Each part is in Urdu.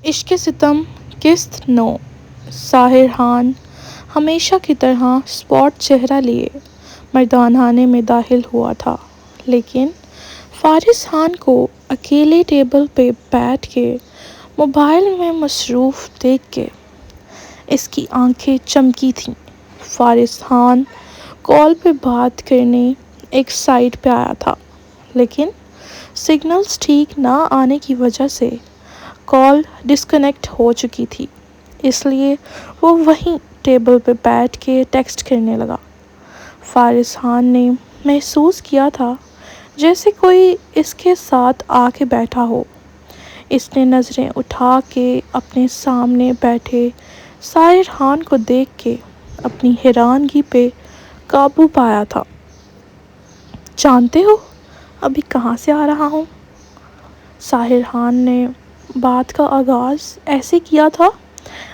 عشق ستم قسط 9 ساحر خان ہمیشہ کی طرح اسپاٹ چہرہ لیے مردانخانے میں داخل ہوا تھا، لیکن فارس خان کو اکیلے ٹیبل پہ بیٹھ کے موبائل میں مصروف دیکھ کے اس کی آنکھیں چمکی تھیں۔ فارس خان کال پہ بات کرنے ایک سائٹ پہ آیا تھا، لیکن سگنلز ٹھیک نہ آنے کی وجہ سے کال ڈسکنیکٹ ہو چکی تھی، اس لیے وہ وہیں ٹیبل پہ بیٹھ کے ٹیکسٹ کرنے لگا۔ فارس خان نے محسوس کیا تھا جیسے کوئی اس کے ساتھ آ کے بیٹھا ہو۔ اس نے نظریں اٹھا کے اپنے سامنے بیٹھے ساحر خان کو دیکھ کے اپنی حیرانگی پہ قابو پایا تھا۔ جانتے ہو ابھی کہاں سے آ رہا ہوں؟ ساحر خان نے بات کا آغاز ایسے کیا تھا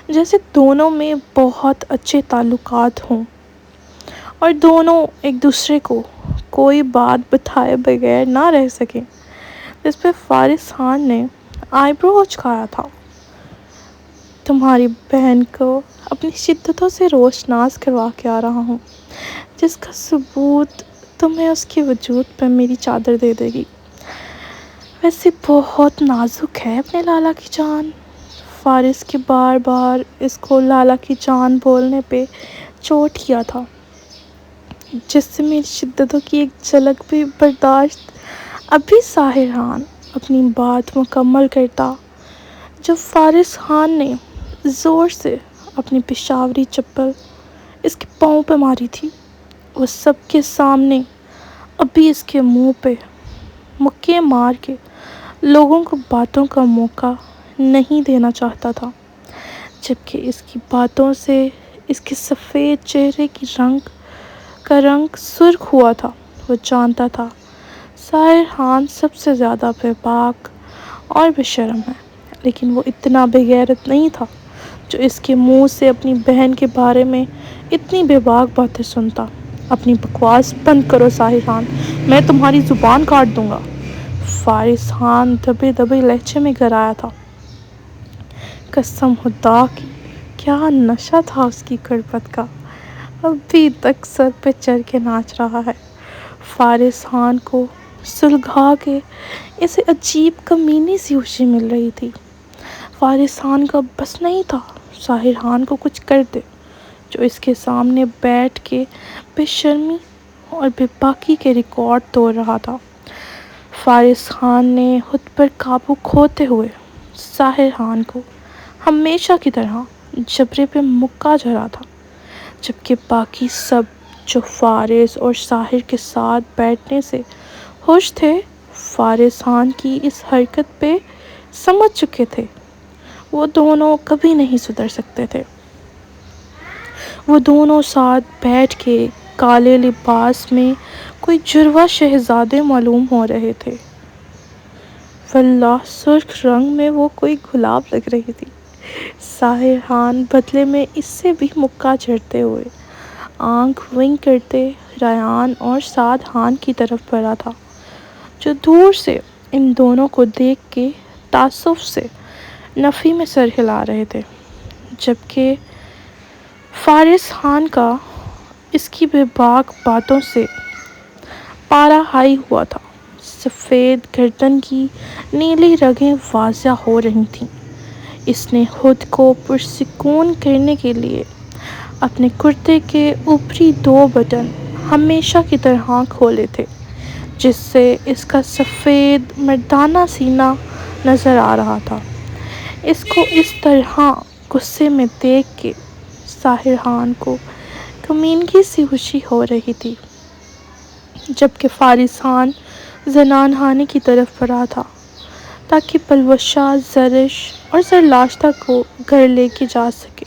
جیسے دونوں میں بہت اچھے تعلقات ہوں اور دونوں ایک دوسرے کو کوئی بات بتائے بغیر نہ رہ سکیں۔ اس پہ فارس خان نے آئی برو اچکایا تھا۔ تمہاری بہن کو اپنی شدتوں سے روشناس کروا کے آ رہا ہوں، جس کا ثبوت تمہیں اس کے وجود پہ میری چادر دے دے گی۔ ویسے بہت نازک ہے اپنے لالا کی جان۔ فارس کے بار بار اس کو لالا کی جان بولنے پہ چوٹ کیا تھا، جس سے میری شدتوں کی ایک جھلک بھی برداشت۔ ابھی ساحر خان اپنی بات مکمل کرتا جب فارس خان نے زور سے اپنی پشاوری چپل اس کے پاؤں پہ ماری تھی۔ وہ سب کے سامنے ابھی اس کے منہ پہ مکے مار کے لوگوں کو باتوں کا موقع نہیں دینا چاہتا تھا، جبکہ اس کی باتوں سے اس کے سفید چہرے کا رنگ سرخ ہوا تھا۔ وہ جانتا تھا ساحر خان سب سے زیادہ بے باک اور بے شرم ہے، لیکن وہ اتنا بے غیرت نہیں تھا جو اس کے منہ سے اپنی بہن کے بارے میں اتنی بے باک باتیں سنتا۔ اپنی بکواس بند کرو ساحر خان، میں تمہاری زبان کاٹ دوں گا۔ فارس خان دبے دبے لہجے میں گرایا تھا۔ قسم خدا کی کیا نشہ تھا اس کی کرپت کا، ابھی تک سر پہ چڑھ کے ناچ رہا ہے۔ فارس خان کو سلگھا کے اسے عجیب کمینی سی خوشی مل رہی تھی۔ فارس خان کا بس نہیں تھا ساحر خان کو کچھ کر دے، جو اس کے سامنے بیٹھ کے بے شرمی اور بے باکی کے ریکارڈ توڑ رہا تھا۔ فارس خان نے خود پر قابو کھوتے ہوئے ساحر خان کو ہمیشہ کی طرح جبڑے پہ مکہ جھڑا تھا، جبکہ باقی سب جو فارس اور ساحر کے ساتھ بیٹھنے سے خوش تھے، فارس خان کی اس حرکت پہ سمجھ چکے تھے وہ دونوں کبھی نہیں سدھر سکتے تھے۔ وہ دونوں ساتھ بیٹھ کے کالے لباس میں کوئی جڑواں شہزادے معلوم ہو رہے تھے، واللہ سرخ رنگ میں وہ کوئی گلاب لگ رہی تھی۔ ساحر خان بدلے میں اس سے بھی مکہ جھڑتے ہوئے آنکھ ونک کرتے ریان اور سعد خان کی طرف بڑھا تھا، جو دور سے ان دونوں کو دیکھ کے تعصب سے نفی میں سر ہلا رہے تھے، جبکہ فارس خان کا اس کی بے باک باتوں سے پارا ہائی ہوا تھا۔ سفید گردن کی نیلی رگیں واضح ہو رہی تھیں۔ اس نے خود کو پرسکون کرنے کے لیے اپنے کرتے کے اوپری 2 بٹن ہمیشہ کی طرح کھولے تھے، جس سے اس کا سفید مردانہ سینہ نظر آ رہا تھا۔ اس کو اس طرح غصے میں دیکھ کے ساحر خان کو کمینگی سی خوشی ہو رہی تھی، جبکہ فارس خان زنان خانے کی طرف بڑھا تھا تاکہ پلوشہ زرش اور زرلاشتہ کو گھر لے کے جا سکے۔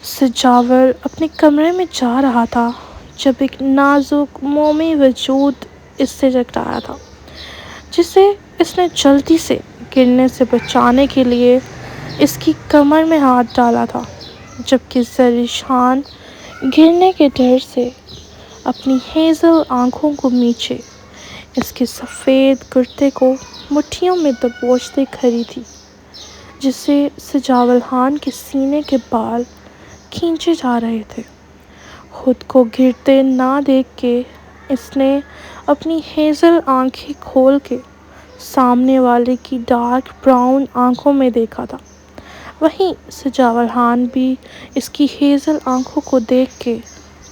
سجاور اپنے کمرے میں جا رہا تھا جب ایک نازک مومی وجود اس سے ٹکرایا تھا، جسے اس نے جلدی سے گرنے سے بچانے کے لیے اس کی کمر میں ہاتھ ڈالا تھا، جبکہ زرش خان گرنے کے ڈر سے اپنی ہیزل آنکھوں کو میچے اس کے سفید کرتے کو مٹھیوں میں دبوچتے کھڑی تھی، جسے سجاول خان کے سینے کے بال کھینچے جا رہے تھے۔ خود کو گرتے نہ دیکھ کے اس نے اپنی ہیزل آنکھیں کھول کے سامنے والے کی ڈارک براؤن آنکھوں میں دیکھا تھا۔ وہیں سجاول خان بھی اس کی ہیزل آنکھوں کو دیکھ کے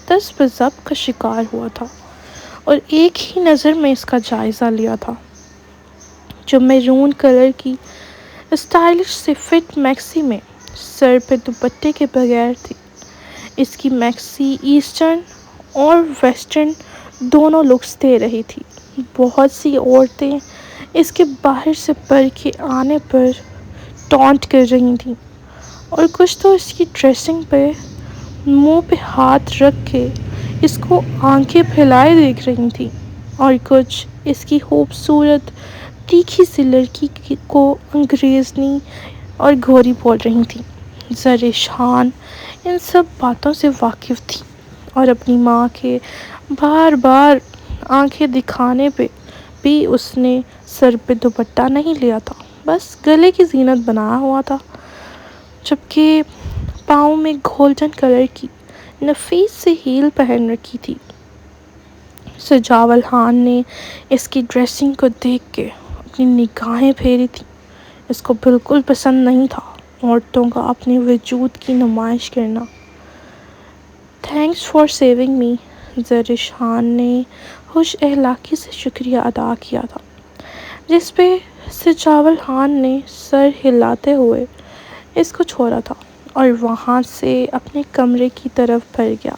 دست بضبط کا شکار ہوا تھا اور ایک ہی نظر میں اس کا جائزہ لیا تھا، جو میرون کلر کی اسٹائلش سے فٹ میکسی میں سر پہ دوپٹے کے بغیر تھی۔ اس کی میکسی ایسٹرن اور ویسٹرن دونوں لکس دے رہی تھی۔ بہت سی عورتیں اس کے باہر سے بڑھ کے آنے پر ٹونٹ کر رہی تھیں اور کچھ تو اس کی ڈریسنگ پہ منہ پہ ہاتھ رکھ کے اس کو آنکھیں پھیلائے دیکھ رہی تھیں اور کچھ اس کی خوبصورت تیکھی سی لڑکی کو انگریزنی اور گھوری بول رہی تھیں۔ زرش خان ان سب باتوں سے واقف تھی اور اپنی ماں کے بار بار آنکھیں دکھانے پہ بھی اس نے سر پہ دوپٹہ نہیں لیا تھا، بس گلے کی زینت بنایا ہوا تھا، جبکہ پاؤں میں گولڈن کلر کی نفیس سی ہیل پہن رکھی تھی۔ سجاول خان نے اس کی ڈریسنگ کو دیکھ کے اپنی نگاہیں پھیری تھیں۔ اس کو بالکل پسند نہیں تھا عورتوں کا اپنے وجود کی نمائش کرنا۔ تھینکس فار سیونگ می، زرش خان نے خوش اخلاقی سے شکریہ ادا کیا تھا، جس پہ سجاول خان نے سر ہلاتے ہوئے اس کو چھوڑا تھا اور وہاں سے اپنے کمرے کی طرف بڑھ گیا،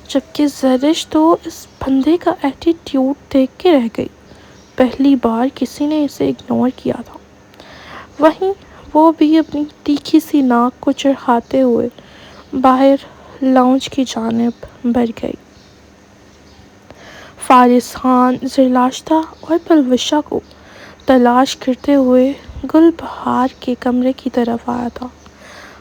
جبکہ زرش تو اس بندے کا ایٹیٹیوڈ دیکھ کے رہ گئی۔ پہلی بار کسی نے اسے اگنور کیا تھا۔ وہیں وہ بھی اپنی تیکھی سی ناک کو چڑھاتے ہوئے باہر لاؤنج کی جانب بڑھ گئی۔ فارس خان زرلاشتہ اور پلوشہ کو تلاش کرتے ہوئے گل بہار کے کمرے کی طرف آیا تھا۔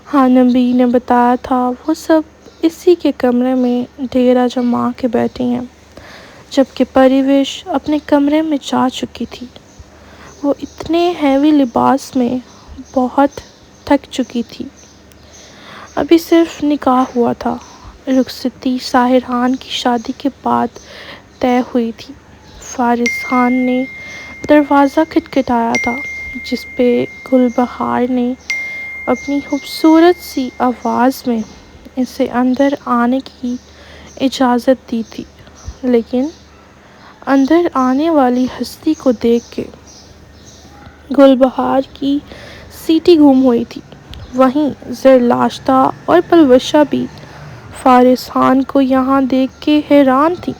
خانم بی نے بتایا تھا وہ سب اسی کے کمرے میں ڈیرا جما کے بیٹھی ہیں، جبکہ پریوش اپنے کمرے میں جا چکی تھی۔ وہ اتنے ہیوی لباس میں بہت تھک چکی تھی۔ ابھی صرف نکاح ہوا تھا، رخصتی ساحر خان کی شادی کے بعد طے ہوئی تھی۔ فارس خان نے دروازہ کھٹکھٹایا تھا، جس پہ گل بہار نے اپنی خوبصورت سی آواز میں اسے اندر آنے کی اجازت دی تھی، لیکن اندر آنے والی ہستی کو دیکھ کے گل بہار کی سیٹی گم ہوئی تھی۔ وہیں زرلاشتہ اور پلوشہ بھی فارس خان کو یہاں دیکھ کے حیران تھی،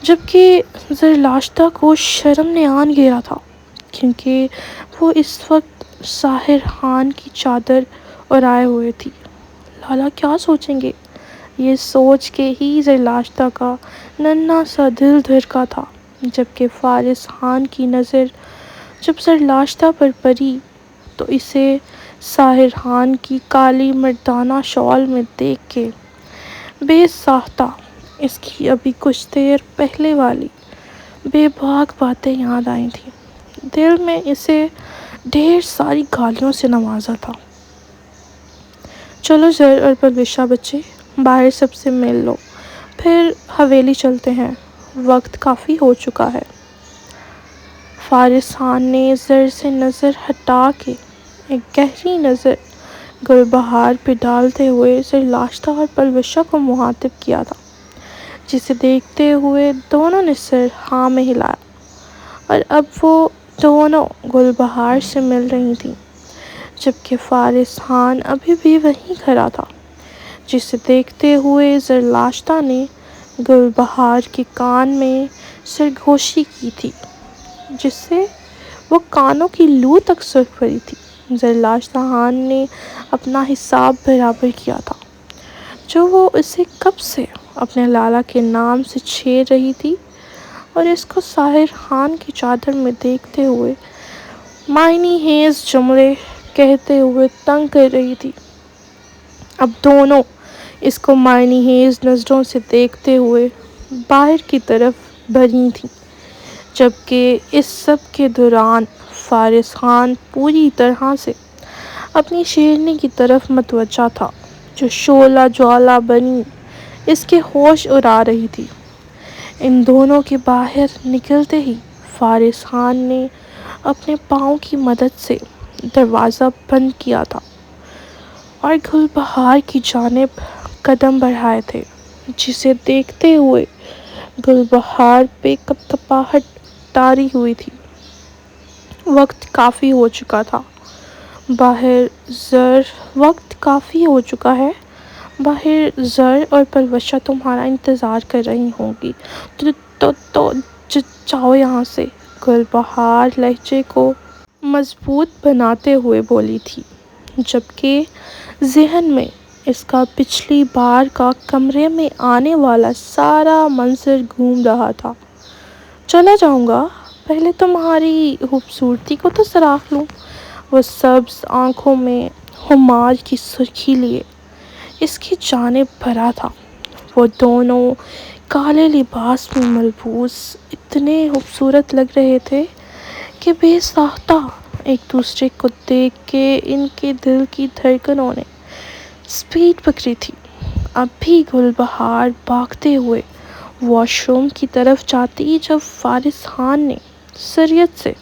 جبکہ زرلاشتہ کو شرم نے آن گھیرا تھا، کیونکہ وہ اس وقت ساحر خان کی چادر اڑائے ہوئے تھی۔ لالا کیا سوچیں گے، یہ سوچ کے ہی زرلاشتہ کا ننھا سا دل دھڑکا تھا، جبکہ فارس خان کی نظر جب زرلاشتہ پر پڑی تو اسے ساحر خان کی کالی مردانہ شال میں دیکھ کے بے ساختہ اس کی ابھی کچھ دیر پہلے والی بے باک باتیں یاد آئی تھیں۔ دل میں اسے ڈھیر ساری گالیوں سے نوازا تھا۔ چلو زر اور پلوشہ بچے، باہر سب سے مل لو، پھر حویلی چلتے ہیں، وقت کافی ہو چکا ہے۔ فارس خان نے زر سے نظر ہٹا کے ایک گہری نظر گل بہار پہ ڈالتے ہوئے زرلاشتہ اور پلوشہ کو مخاطب کیا تھا، جسے دیکھتے ہوئے دونوں نے سر ہاں میں ہلایا اور اب وہ دونوں گل بہار سے مل رہی تھیں، جبکہ فارس خان ابھی بھی وہیں کھڑا تھا، جسے دیکھتے ہوئے زرلاشتہ نے گل بہار کے کان میں سرگوشی کی تھی، جس سے وہ کانوں کی لو تک سرخ پڑی تھی۔ زرلاشتہ خان نے اپنا حساب برابر کیا تھا، جو وہ اسے کب سے اپنے لالا کے نام سے چھیڑ رہی تھی اور اس کو ساحر خان کی چادر میں دیکھتے ہوئے معنی خیز جملے کہتے ہوئے تنگ کر رہی تھی۔ اب دونوں اس کو معنی خیز نظروں سے دیکھتے ہوئے باہر کی طرف بڑھی تھیں، جبکہ اس سب کے دوران فارس خان پوری طرح سے اپنی شیرنی کی طرف متوجہ تھا جو شعلہ جوالا بنی اس کے ہوش اڑا رہی تھی۔ ان دونوں کے باہر نکلتے ہی فارس خان نے اپنے پاؤں کی مدد سے دروازہ بند کیا تھا اور گل بہار کی جانب قدم بڑھائے تھے، جسے دیکھتے ہوئے گل بہار پہ کپکپاہٹ طاری ہوئی تھی۔ وقت کافی ہو چکا تھا باہر زر اور پروشہ تمہارا انتظار کر رہی ہوں گی، تو جاؤ یہاں سے، گل بہار لہجے کو مضبوط بناتے ہوئے بولی تھی، جبکہ ذہن میں اس کا پچھلی بار کا کمرے میں آنے والا سارا منظر گھوم رہا تھا۔ چلا جاؤں گا، پہلے تمہاری خوبصورتی کو تو سراخ لوں۔ وہ سبز آنکھوں میں خمار کی سرخی لیے اس کی جانب بڑھا تھا۔ وہ دونوں کالے لباس میں ملبوس اتنے خوبصورت لگ رہے تھے کہ بے ساختہ ایک دوسرے کو دیکھ کے ان کے دل کی دھڑکنوں نے سپیڈ پکڑی تھی۔ اب بھی گل بہار بھاگتے ہوئے واش روم کی طرف جاتی جب فارس خان نے سریت سے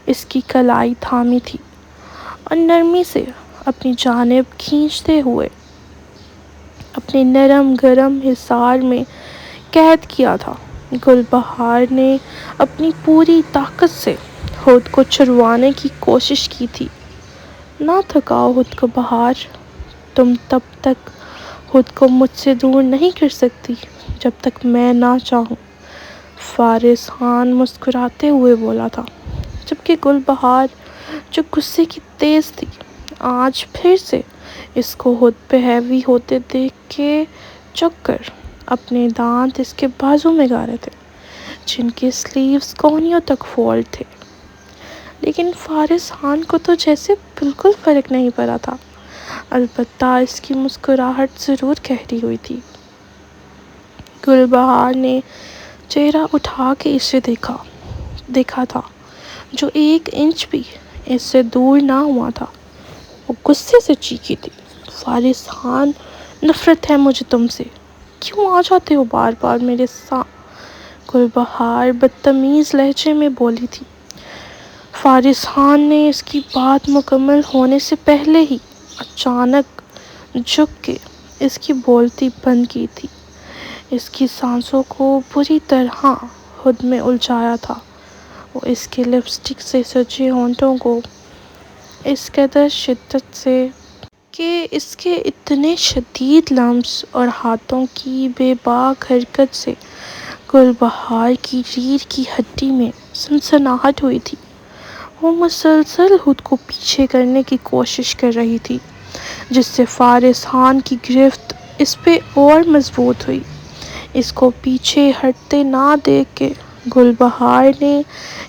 اس کی کلائی تھامی تھی اور نرمی سے اپنی جانب کھینچتے ہوئے اپنے نرم گرم حصار میں قید کیا تھا۔ گل بہار نے اپنی پوری طاقت سے خود کو چھڑوانے کی کوشش کی تھی۔ نہ تھکاؤ خود کو بہار، تم تب تک خود کو مجھ سے دور نہیں کر سکتی جب تک میں نہ چاہوں، فارس خان مسکراتے ہوئے بولا تھا، جبکہ گل بہار جو غصے کی تیز تھی آج پھر سے اس کو خود پہ حاوی ہوتے دیکھ کے چک کر اپنے دانت اس کے بازو میں گاڑے تھے جن کے سلیوز کونیوں تک فولڈ تھے، لیکن فارس خان کو تو جیسے بالکل فرق نہیں پڑا تھا۔ البتہ اس کی مسکراہٹ ضرور گہری ہوئی تھی۔ گل بہار نے چہرہ اٹھا کے اسے دیکھا تھا جو 1 انچ بھی اس سے دور نہ ہوا تھا۔ وہ غصے سے چیخی تھی، فارس خان، نفرت ہے مجھے تم سے، کیوں آ جاتے ہو بار بار میرے ساتھ؟ گل بہار بدتمیز لہجے میں بولی تھی۔ فارس خان نے اس کی بات مکمل ہونے سے پہلے ہی اچانک جھک کے اس کی بولتی بند کی تھی۔ اس کی سانسوں کو بری طرح خود میں الجھایا تھا۔ وہ اس کے لپسٹک سے سجے ہونٹوں کو اس قدر شدت سے کہ اس کے اتنے شدید لمس اور ہاتھوں کی بے باک حرکت سے گل بہار کی ریڑھ کی ہڈی میں سنسناہٹ ہوئی تھی۔ وہ مسلسل خود کو پیچھے کرنے کی کوشش کر رہی تھی، جس سے فارس خان کی گرفت اس پہ اور مضبوط ہوئی۔ اس کو پیچھے ہٹتے نہ دیکھ کے گل بہار نے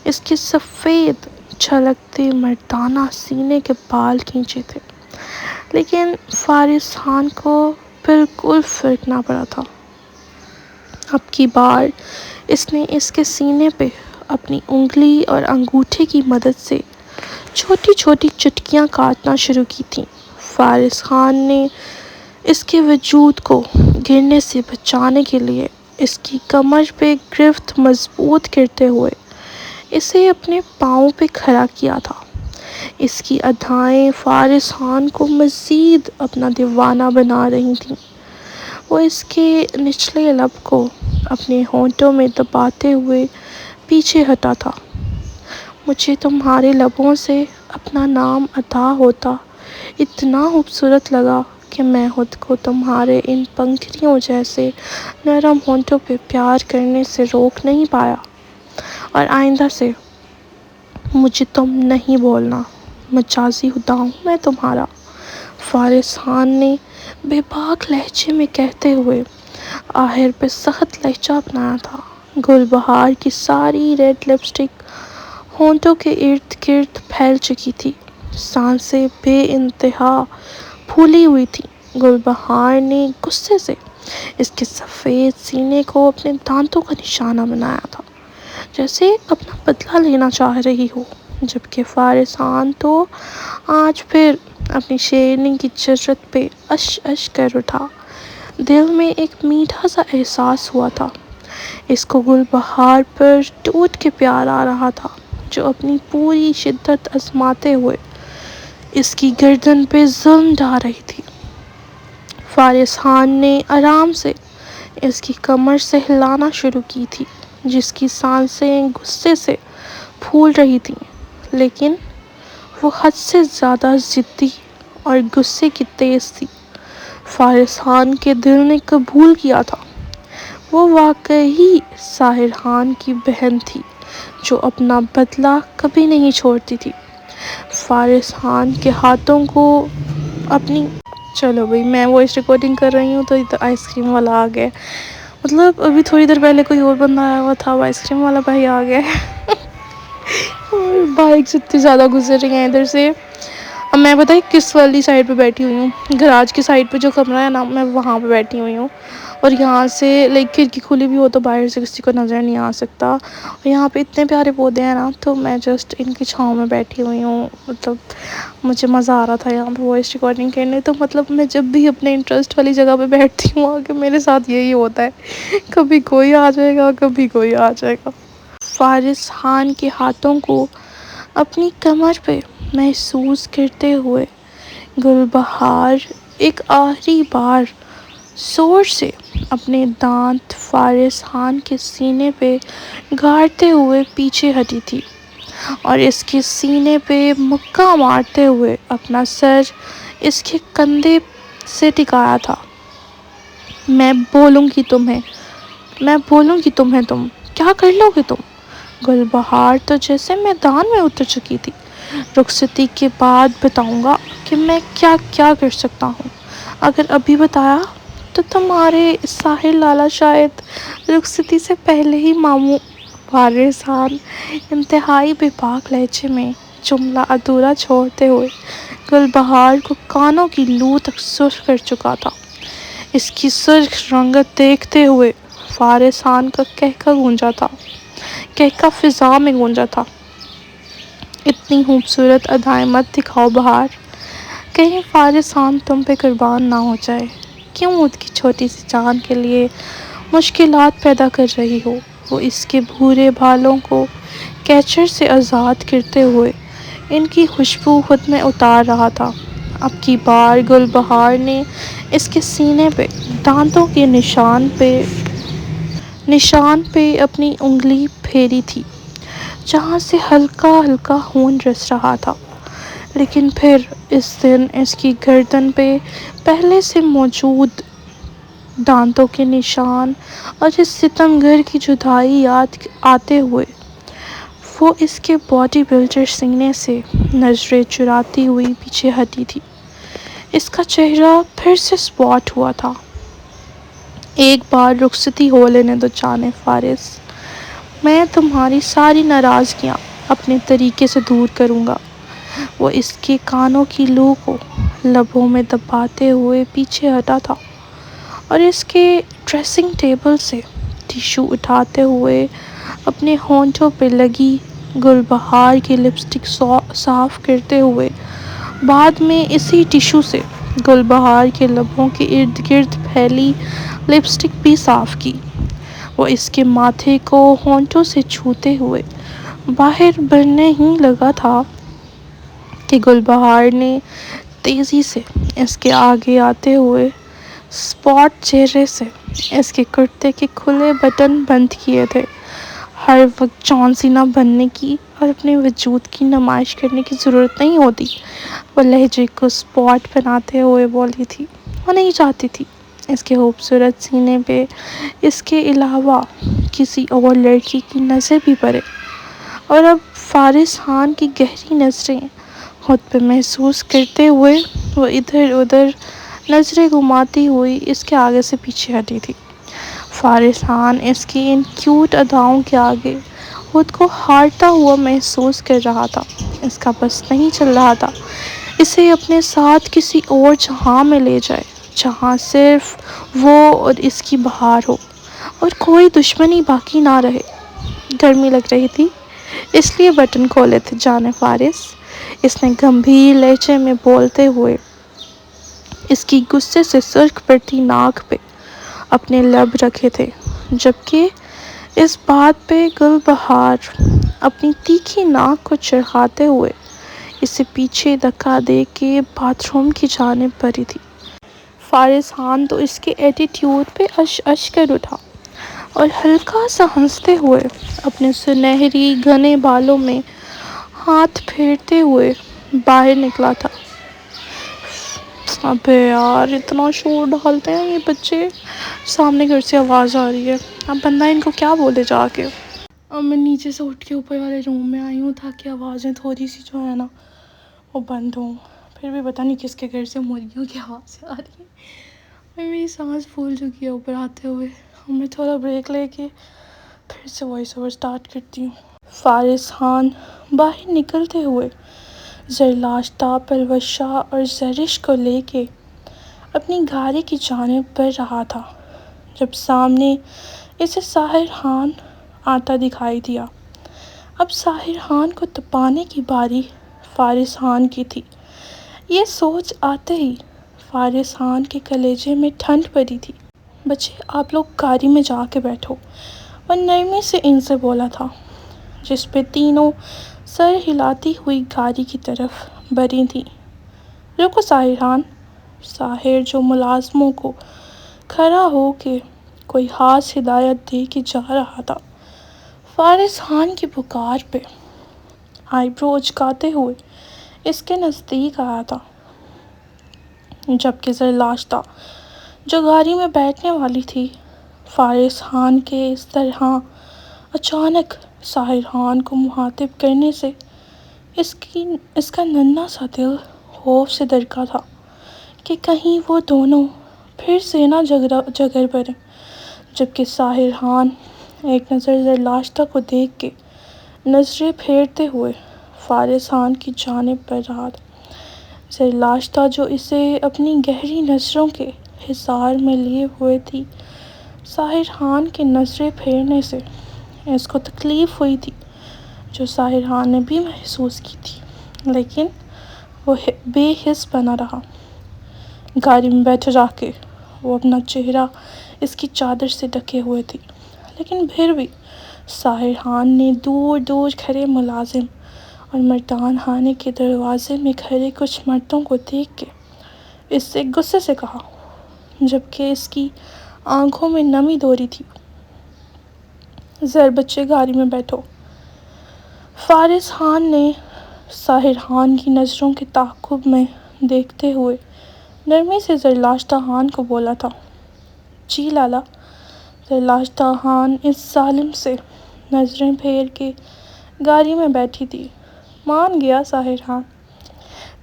اس کے سفید جھلکتے مردانہ سینے کے بال کھینچے تھے، لیکن فارس خان کو بالکل فرق نہ پڑا تھا۔ اب کی بار اس نے اس کے سینے پہ اپنی انگلی اور انگوٹھے کی مدد سے چھوٹی چھوٹی چٹکیاں کاٹنا شروع کی تھیں۔ فارس خان نے اس کے وجود کو گرنے سے بچانے کے لیے اس کی کمر پہ گرفت مضبوط کرتے ہوئے اسے اپنے پاؤں پہ کھڑا کیا تھا۔ اس کی ادائیں فارس خان کو مزید اپنا دیوانہ بنا رہی تھیں۔ وہ اس کے نچلے لب کو اپنے ہونٹوں میں دباتے ہوئے پیچھے ہٹا تھا۔ مجھے تمہارے لبوں سے اپنا نام ادا ہوتا اتنا خوبصورت لگا کہ میں خود کو تمہارے ان پنکھڑیوں جیسے نرم ہونٹوں پہ پیار کرنے سے روک نہیں پایا، اور آئندہ سے مجھے تم نہیں بولنا، مجازی خدا ہوں میں تمہارا، فارس خان نے بے باک لہجے میں کہتے ہوئے آخر پہ سخت لہجہ اپنایا تھا۔ گل بہار کی ساری ریڈ لپسٹک ہونٹوں کے ارد گرد پھیل چکی تھی، سانسیں بے انتہا پھولی ہوئی تھیں۔ گل بہار نے غصے سے اس کے سفید سینے کو اپنے دانتوں کا نشانہ بنایا تھا، جیسے اپنا بدلہ لینا چاہ رہی ہو، جبکہ فارس خان تو آج پھر اپنی شیرنی کی جرت پہ اش اش کر اٹھا۔ دل میں ایک میٹھا سا احساس ہوا تھا۔ اس کو گل بہار پر ٹوٹ کے پیار آ رہا تھا جو اپنی پوری شدت آزماتے ہوئے اس کی گردن پہ ظلم ڈھا رہی تھی۔ فارس خان نے آرام سے اس کی کمر سے ہلانا شروع کی تھی جس کی سانسیں غصے سے پھول رہی تھیں، لیکن وہ حد سے زیادہ ضدی اور غصے کی تیز تھی۔ فارس خان کے دل نے قبول کیا تھا، وہ واقعی ساحر خان کی بہن تھی جو اپنا بدلہ کبھی نہیں چھوڑتی تھی۔ فارس خان کے ہاتھوں کو اپنی چلو بھئی میں وائس ریکارڈنگ کر رہی ہوں تو ادھر آئس کریم والا آ گیا، مطلب ابھی تھوڑی دیر پہلے کوئی اور بندہ آیا ہوا تھا، وہ آئس کریم والا بھائی آ گیا اور بائک سے اتنی زیادہ گزر رہی ہیں ادھر سے۔ اب میں بتائی کس والی سائڈ پہ بیٹھی ہوئی ہوں، گراج کی سائڈ پہ جو کمرہ ہے نا میں وہاں پہ بیٹھی ہوئی ہوں، اور یہاں سے لائک کھڑکی کھلی بھی ہو تو باہر سے کسی کو نظر نہیں آ سکتا، اور یہاں پہ اتنے پیارے پودے ہیں نا تو میں جسٹ ان کی چھاؤں میں بیٹھی ہوئی ہوں۔ مطلب مجھے مزہ آ رہا تھا یہاں پہ وائس ریکارڈنگ کرنے، تو مطلب میں جب بھی اپنے انٹرسٹ والی جگہ پہ بیٹھتی ہوں آ کے میرے ساتھ یہی ہوتا ہے، کبھی کوئی آ جائے گا کبھی کوئی آ جائے گا۔ فارس خان کے ہاتھوں کو اپنی کمر پہ محسوس کرتے ہوئے گل بہار ایک آخری بار زور سے اپنے دانت فارس خان کے سینے پہ گاڑتے ہوئے پیچھے ہٹی تھی اور اس کے سینے پہ مکہ مارتے ہوئے اپنا سر اس کے کندھے سے ٹکایا تھا۔ میں بولوں گی تمہیں تم کیا کر لو گے تم؟ گل بہار تو جیسے میدان میں اتر چکی تھی۔ رخصتی کے بعد بتاؤں گا کہ میں کیا کیا کر سکتا ہوں، اگر ابھی بتایا تو تمہارے ساحر لالا شاید رخصتی سے پہلے ہی ماموں۔ فارس خان انتہائی بے باک لہجے میں جملہ ادھورا چھوڑتے ہوئے گل بہار کو کانوں کی لو تک سرخ کر چکا تھا۔ اس کی سرخ رنگت دیکھتے ہوئے فارس خان کا کہکا فضا میں گونجا تھا۔ اتنی خوبصورت ادائیں مت دکھاؤ بہار، کہیں فارس خان تم پہ قربان نہ ہو جائے، کیوں اس کی چھوٹی سی جان کے لیے مشکلات پیدا کر رہی ہو۔ وہ اس کے بھورے بالوں کو کیچر سے آزاد کرتے ہوئے ان کی خوشبو خود میں اتار رہا تھا۔ اب کی بار گل بہار نے اس کے سینے پہ دانتوں کے نشان پہ اپنی انگلی پھیری تھی جہاں سے ہلکا ہلکا خون رس رہا تھا، لیکن پھر اس دن اس کی گردن پہ پہلے سے موجود دانتوں کے نشان اور اس ستم گر کی جدائی یاد آتے ہوئے وہ اس کے باڈی بلڈر سینے سے نظریں چراتی ہوئی پیچھے ہٹی تھی۔ اس کا چہرہ پھر سے اسپاٹ ہوا تھا۔ ایک بار رخصتی ہو لینے دو جانے فارس، میں تمہاری ساری ناراضگیاں اپنے طریقے سے دور کروں گا۔ وہ اس کے کانوں کی لو کو لبوں میں دباتے ہوئے پیچھے ہٹا تھا اور اس کے ڈریسنگ ٹیبل سے ٹیشو اٹھاتے ہوئے اپنے ہونٹوں پہ لگی گل بہار کی لپسٹک صاف کرتے ہوئے بعد میں اسی ٹیشو سے گل بہار کے لبوں کے ارد گرد پھیلی لپسٹک بھی صاف کی۔ وہ اس کے ماتھے کو ہونٹوں سے چھوتے ہوئے باہر بڑھنے ہی لگا تھا کہ گل بہار نے تیزی سے اس کے آگے آتے ہوئے اسپاٹ چہرے سے اس کے کرتے کے کھلے بٹن بند کیے تھے۔ ہر وقت جان سینا بننے کی اور اپنے وجود کی نمائش کرنے کی ضرورت نہیں ہوتی، وہ لہجے کو اسپاٹ بناتے ہوئے بولی تھی۔ وہ نہیں چاہتی تھی اس کے خوبصورت سینے پہ اس کے علاوہ کسی اور لڑکی کی نظر بھی پڑے، اور اب فارس خان کی گہری نظریں خود پہ محسوس کرتے ہوئے وہ ادھر ادھر نظریں گھماتی ہوئی اس کے آگے سے پیچھے ہٹی تھی۔ فارس خان اس کی ان کیوٹ اداؤں کے آگے خود کو ہارتا ہوا محسوس کر رہا تھا۔ اس کا بس نہیں چل رہا تھا اسے اپنے ساتھ کسی اور جہاں میں لے جائے جہاں صرف وہ اور اس کی بہار ہو اور کوئی دشمنی باقی نہ رہے۔ گرمی لگ رہی تھی اس لیے بٹن کھولے تھے جانے فارس، اس نے گمبھیر لہجے میں بولتے ہوئے اس کی غصے سے سرخ پڑتی ناک پہ اپنے لب رکھے تھے، جبکہ اس بات پہ گل بہار اپنی تیکھی ناک کو چڑھاتے ہوئے اسے پیچھے دھکا دے کے باتھ روم کی جانب بڑھی تھی۔ فارس خان تو اس کے ایٹیٹیوڈ پہ اش اش کر اٹھا اور ہلکا سا ہنستے ہوئے اپنے سنہری گھنے بالوں میں ہاتھ پھیرتے ہوئے باہر نکلا تھا۔ ابے یار اتنا شور ڈالتے ہیں یہ بچے، سامنے گھر سے آواز آ رہی ہے، اب بندہ ان کو کیا بولے جا کے۔ اب میں نیچے سے اٹھ کے اوپر والے روم میں آئی ہوں تاکہ آوازیں تھوڑی سی جو ہے نا وہ بند ہوں، پھر بھی پتہ نہیں کس کے گھر سے مرغیوں کی آوازیں آ رہی ہیں، اور میری سانس پھول چکی ہے اوپر آتے ہوئے۔ اب میں تھوڑا بریک لے کے پھر سے وائس اوور سٹارٹ کرتی ہوں۔ فارس خان باہر نکلتے ہوئے زرلاشتہ، پروشا اور زرش کو لے کے اپنی گاڑی کی جانب بڑھ رہا تھا جب سامنے اسے ساحر خان آتا دکھائی دیا۔ اب ساحر خان کو تپانے کی باری فارس خان کی تھی۔ یہ سوچ آتے ہی فارس خان کے کلیجے میں ٹھنڈ پڑی تھی۔ بچے آپ لوگ گاڑی میں جا کے بیٹھو، وہ نرمی سے ان سے بولا تھا، جس پہ تینوں سر ہلاتی ہوئی گاڑی کی طرف بڑھی تھیں۔ رکو ساحر خان، ساحر جو ملازموں کو کھڑا ہو کے کوئی خاص ہدایت دے کے جا رہا تھا، فارس خان کی پکار پہ آئی برو اچکاتے ہوئے اس کے نزدیک آیا تھا، جبکہ زرلاشتہ جو گاڑی میں بیٹھنے والی تھی، فارس خان کے اس طرح اچانک ساحر خان کو مخاطب کرنے سے اس کا ننھا سا دل خوف سے دھڑکا تھا کہ کہیں وہ دونوں پھر سے نہ جگر پڑیں، جبکہ ساحر خان ایک نظر زرلاشتہ کو دیکھ کے نظریں پھیرتے ہوئے فارس خان کی جانب بڑھ رہا تھا۔ زرلاشتہ جو اسے اپنی گہری نظروں کے حصار میں لیے ہوئے تھی، ساحر خان کے نظریں پھیرنے سے اس کو تکلیف ہوئی تھی، جو ساحر خان نے بھی محسوس کی تھی، لیکن وہ بے حس بنا رہا۔ گاڑی میں بیٹھ جا کے وہ اپنا چہرہ اس کی چادر سے ڈھکے ہوئے تھی، لیکن پھر بھی ساحر خان نے دور دور کھڑے ملازم اور مردان خانے کے دروازے میں کھڑے کچھ مردوں کو دیکھ کے اس سے غصے سے کہا، جبکہ اس کی آنکھوں میں نمی دوری تھی، ذر بچے گاڑی میں بیٹھو۔ فارس خان نے ساحر خان کی نظروں کے تعاقب میں دیکھتے ہوئے نرمی سے زرلاشتہ خان کو بولا تھا، جی لالا۔ زرلاشتہ خان اس ظالم سے نظریں پھیر کے گاڑی میں بیٹھی تھی۔ مان گیا ساحر خان،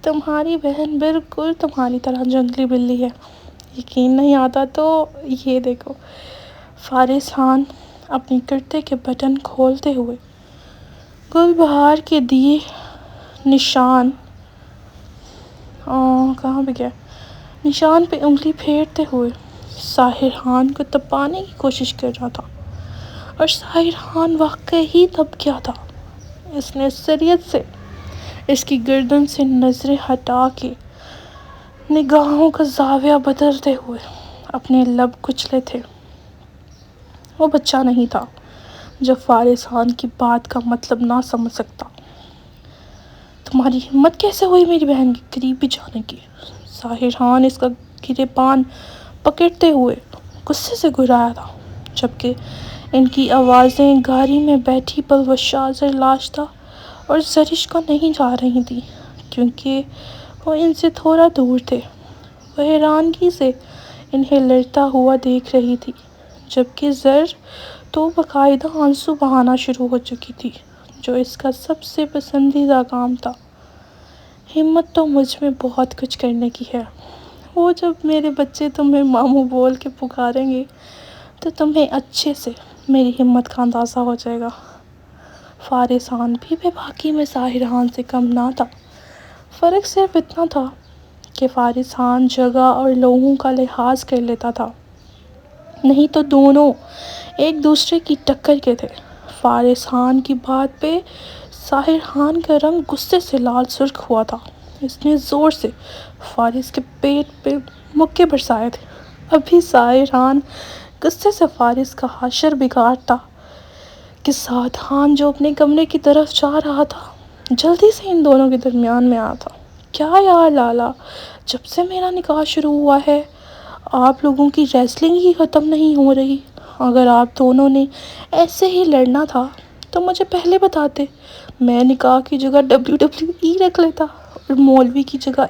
تمہاری بہن بالکل تمہاری طرح جنگلی بلی ہے، یقین نہیں آتا تو یہ دیکھو۔ فارس خان اپنی کرتے کے بٹن کھولتے ہوئے گل بہار کے دیے نشان کہاں پہ گیا نشان پہ انگلی پھیرتے ہوئے ساحر خان کو تپانے کی کوشش کر رہا تھا، اور ساحر خان واقعی ہی تپ گیا تھا۔ اس نے سریعت سے اس کی گردن سے نظریں ہٹا کے نگاہوں کا زاویہ بدلتے ہوئے اپنے لب کچلے تھے۔ وہ بچہ نہیں تھا جو فارس خان کی بات کا مطلب نہ سمجھ سکتا۔ تمہاری ہمت کیسے ہوئی میری بہن کے قریب بھی جانے کی؟ ساحر خان اس کا گریبان پکڑتے ہوئے غصے سے گھرایا تھا، جبکہ ان کی آوازیں گاڑی میں بیٹھی پروشا، زرلاشتہ اور زرش کو نہیں جا رہی تھیں، کیونکہ وہ ان سے تھوڑا دور تھے۔ وہ حیرانگی سے انہیں لڑتا ہوا دیکھ رہی تھی، جبکہ زر تو باقاعدہ آنسو بہانا شروع ہو چکی تھی، جو اس کا سب سے پسندیدہ کام تھا۔ ہمت تو مجھ میں بہت کچھ کرنے کی ہے، وہ جب میرے بچے تمہیں ماموں بول کے پکاریں گے تو تمہیں اچھے سے میری ہمت کا اندازہ ہو جائے گا۔ فارس خان بھی بے باکی میں ساحر خان سے کم نہ تھا، فرق صرف اتنا تھا کہ فارس خان جگہ اور لوگوں کا لحاظ کر لیتا تھا، نہیں تو دونوں ایک دوسرے کی ٹکر کے تھے۔ فارس خان کی بات پہ ساحر خان کا رنگ غصے سے لال سرخ ہوا تھا۔ اس نے زور سے فارس کے پیٹ پہ مکے برسائے تھے۔ ابھی ساحر خان غصے سے فارس کا حشر بگاڑتا کہ سعد خان جو اپنے کمرے کی طرف جا رہا تھا جلدی سے ان دونوں کے درمیان میں آتا۔ کیا یار لالا، جب سے میرا نکاح شروع ہوا ہے آپ لوگوں کی ریسلنگ ہی ختم نہیں ہو رہی۔ اگر آپ دونوں نے ایسے ہی لڑنا تھا تو مجھے پہلے بتاتے، میں نکاح کی جگہ WWE رکھ لیتا اور مولوی کی جگہ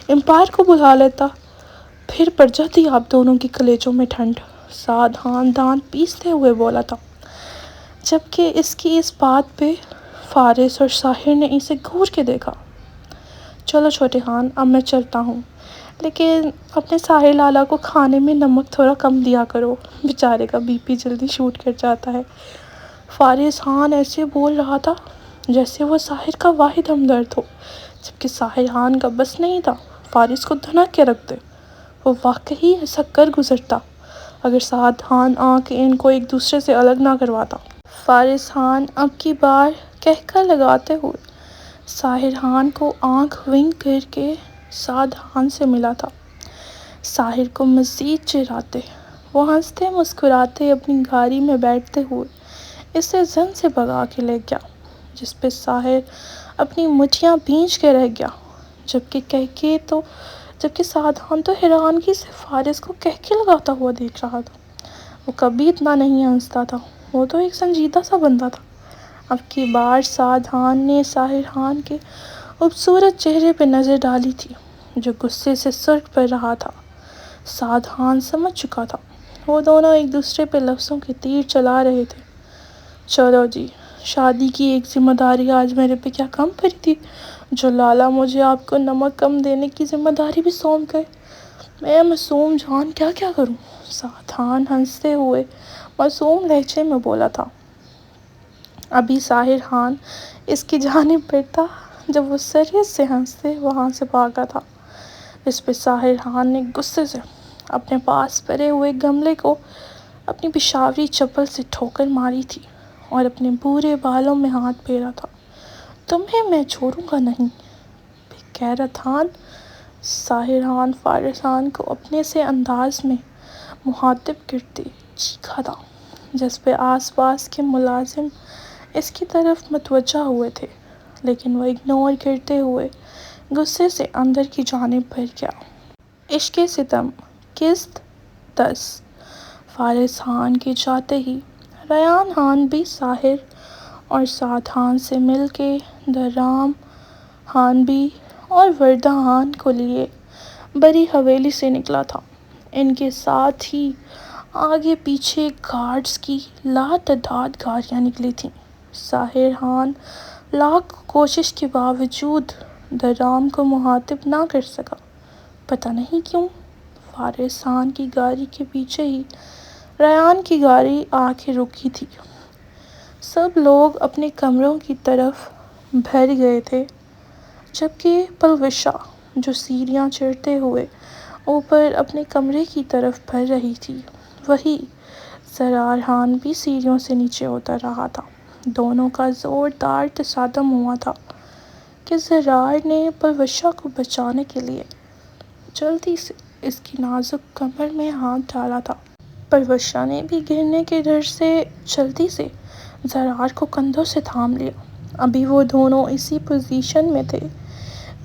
امپائر کو بلا لیتا، پھر پڑ جاتی آپ دونوں کی کلیجوں میں ٹھنڈ۔ سعد خان دانت پیستے ہوئے بولا تھا، جبکہ اس کی اس بات پہ فارس اور ساحر نے اسے گھور کے دیکھا۔ چلو چھوٹے خان، اب میں چلتا ہوں، لیکن اپنے ساحر لالا کو کھانے میں نمک تھوڑا کم دیا کرو، بیچارے کا BP جلدی شوٹ کر جاتا ہے۔ فارس خان ایسے بول رہا تھا جیسے وہ ساحر کا واحد ہمدرد ہو، جبکہ ساحر خان کا بس نہیں تھا فارس کو دھنک کے رکھ دے۔ وہ واقعی ایسا کر گزرتا اگر سعد خان آ کے ان کو ایک دوسرے سے الگ نہ کرواتا۔ فارس خان اب کی بار کہکہ لگاتے ہوئے ساحر خان کو آنکھ ونک کر کے سعد خان سے ملا تھا، ساحر کو مزید چڑھاتے۔ وہ ہنستے مسکراتے اپنی گاڑی میں بیٹھتے ہوئے اسے زن سے بھگا کے لے گیا، جس پہ ساحر اپنی مٹھیاں بھینچ کے رہ گیا، جبکہ سعد خان تو حیرانگی سے فارس کو کہکے لگاتا ہوا دیکھ رہا تھا۔ وہ کبھی اتنا نہیں ہنستا تھا، وہ تو ایک سنجیدہ سا بندہ تھا۔ اب کی بار سعد خان نے ساحر خان کے خوبصورت چہرے پہ نظر ڈالی تھی جو غصے سے سرخ پڑ رہا تھا۔ سعد خان سمجھ چکا تھا وہ دونوں ایک دوسرے پہ لفظوں کے تیر چلا رہے تھے۔ چلو جی، شادی کی ایک ذمہ داری آج میرے پہ کیا کم پڑی تھی جو لالا مجھے آپ کو نمک کم دینے کی ذمہ داری بھی سونپ گئے۔ میں معصوم جان کیا کیا کروں؟ سعد خان ہنستے ہوئے معصوم لہجے میں بولا تھا۔ ابھی ساحر خان اس کی جانب بڑھتا جب وہ سریت سے ہنستے وہاں سے بھاگا تھا، جس پہ ساحر خان نے غصے سے اپنے پاس پڑے ہوئے گملے کو اپنی پشاوری چپل سے ٹھوکر ماری تھی اور اپنے برے بالوں میں ہاتھ پھیرا تھا۔ تمہیں میں چھوڑوں گا نہیں بے غیرت خان۔ ساحر خان فارس خان کو اپنے سے انداز میں مخاطب کرتے چیخا تھا، جس پہ آس پاس کے ملازم اس کی طرف متوجہ ہوئے تھے، لیکن وہ اگنور کرتے ہوئے غصے سے اندر کی جانب بڑھ گیا۔ عشق ستم، قسط 10۔ فارس خان کے جاتے ہی ریان خان بھی ساحر اور سعد خان سے مل کے درام خان بھی اور وردہ خان کو لیے بڑی حویلی سے نکلا تھا۔ ان کے ساتھ ہی آگے پیچھے گارڈز کی لاتعداد گاڑیاں نکلی تھیں۔ ساحر خان لاکھ کوشش کے باوجود درام کو مخاطب نہ کر سکا، پتہ نہیں کیوں۔ فارس خان کی گاڑی کے پیچھے ہی ریان کی گاڑی آ کے رکی تھی۔ سب لوگ اپنے کمروں کی طرف بھر گئے تھے، جبکہ پلوشا جو سیڑھیاں چڑھتے ہوئے اوپر اپنے کمرے کی طرف بڑھ رہی تھی، وہیں زرار خان بھی سیڑھیوں سے نیچے اتر رہا تھا۔ دونوں کا زوردار تصادم ہوا تھا کہ زرار نے پلوشا کو بچانے کے لیے جلدی سے اس کی نازک کمر میں ہاتھ ڈالا تھا۔ پلوشا نے بھی گرنے کے ڈر سے جلدی سے زرار کو کندھوں سے تھام لیا۔ ابھی وہ دونوں اسی پوزیشن میں تھے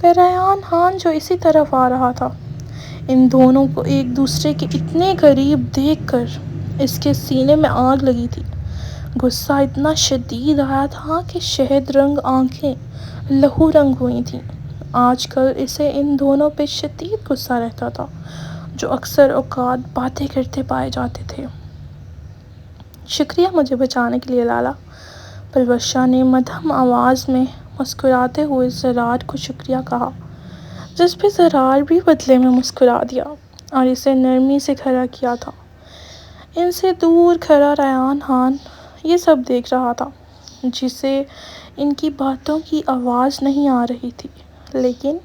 کہ ریان خان جو اسی طرف آ رہا تھا۔ ان دونوں کو ایک دوسرے کے اتنے قریب دیکھ کر اس کے سینے میں آگ لگی تھی۔ غصہ اتنا شدید آیا تھا کہ شہد رنگ آنکھیں لہو رنگ ہوئی تھیں۔ آج کل اسے ان دونوں پہ شدید غصہ رہتا تھا، جو اکثر اوقات باتیں کرتے پائے جاتے تھے۔ شکریہ مجھے بچانے کے لیے لالا، پلوشا نے مدھم آواز میں مسکراتے ہوئے زرار کو شکریہ کہا، جس پہ زرار بھی بدلے میں مسکرا دیا اور اسے نرمی سے کھڑا کیا تھا۔ ان سے دور کھڑا ریان خان یہ سب دیکھ رہا تھا، جسے ان کی باتوں کی آواز نہیں آ رہی تھی، لیکن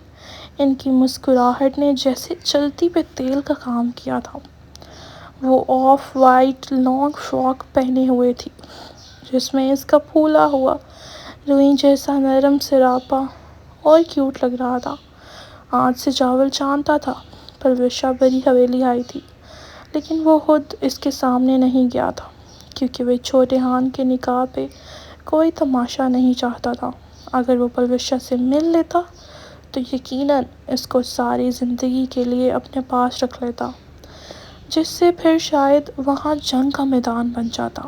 ان کی مسکراہٹ نے جیسے چلتی پہ تیل کا کام کیا تھا۔ وہ آف وائٹ لانگ فراک پہنے ہوئے تھی، جس میں اس کا پھولا ہوا روئی جیسا نرم سراپا اور کیوٹ لگ رہا تھا۔ آج سے چاول چاندتا تھا۔ پروشا بڑی حویلی آئی تھی، لیکن وہ خود اس کے سامنے نہیں گیا تھا، کیونکہ وہ چھوٹے ہان کے نکاح پہ کوئی تماشا نہیں چاہتا تھا۔ اگر وہ پروشا سے مل لیتا تو یقیناً اس کو ساری زندگی کے لیے اپنے پاس رکھ لیتا، جس سے پھر شاید وہاں جنگ کا میدان بن جاتا۔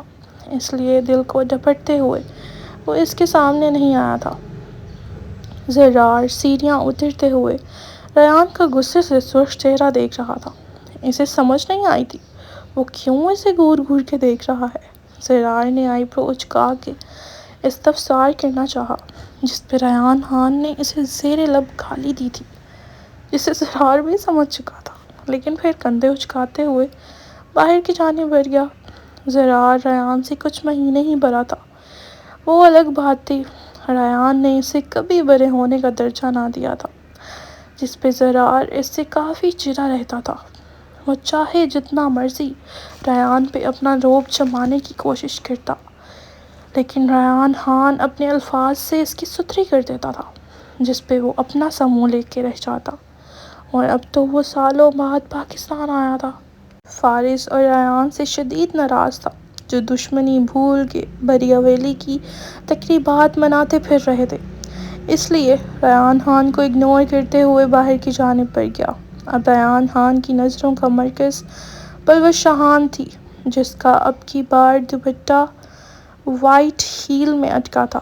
اس لیے دل کو ڈپٹتے ہوئے وہ اس کے سامنے نہیں آیا تھا۔ زرار سیڑھیاں اترتے ہوئے ریان کا غصے سے سرخ چہرہ دیکھ رہا تھا۔ اسے سمجھ نہیں آئی تھی وہ کیوں اسے گور گور کے دیکھ رہا ہے۔ زرار نے آئی برو اچکا کے استفسار کرنا چاہا، جس پہ ریان خان نے اسے زیر لب گالی دی تھی، جسے زرار بھی سمجھ چکا تھا، لیکن پھر کندھے اچکاتے ہوئے باہر کی جانب بڑھ گیا۔ زرار ریان سے کچھ مہینے ہی بڑا تھا، وہ الگ بات تھی۔ ریان نے اسے کبھی بڑے ہونے کا درجہ نہ دیا تھا، جس پہ زرار اس سے کافی چڑا رہتا تھا۔ وہ چاہے جتنا مرضی ریان پہ اپنا رعب جمانے کی کوشش کرتا، لیکن ریان خان اپنے الفاظ سے اس کی ستھری کر دیتا تھا، جس پہ وہ اپنا سا منہ لے کے رہ جاتا۔ اور اب تو وہ سالوں بعد پاکستان آیا تھا۔ فارس اور ریان سے شدید ناراض تھا، جو دشمنی بھول کے بڑی حویلی کی تقریبات مناتے پھر رہے تھے۔ اس لیے ریان خان کو اگنور کرتے ہوئے باہر کی جانب بڑھ گیا۔ اب ریان خان کی نظروں کا مرکز پروشا خان تھی، جس کا اب کی بار دوپٹہ وائٹ ہیل میں اٹکا تھا۔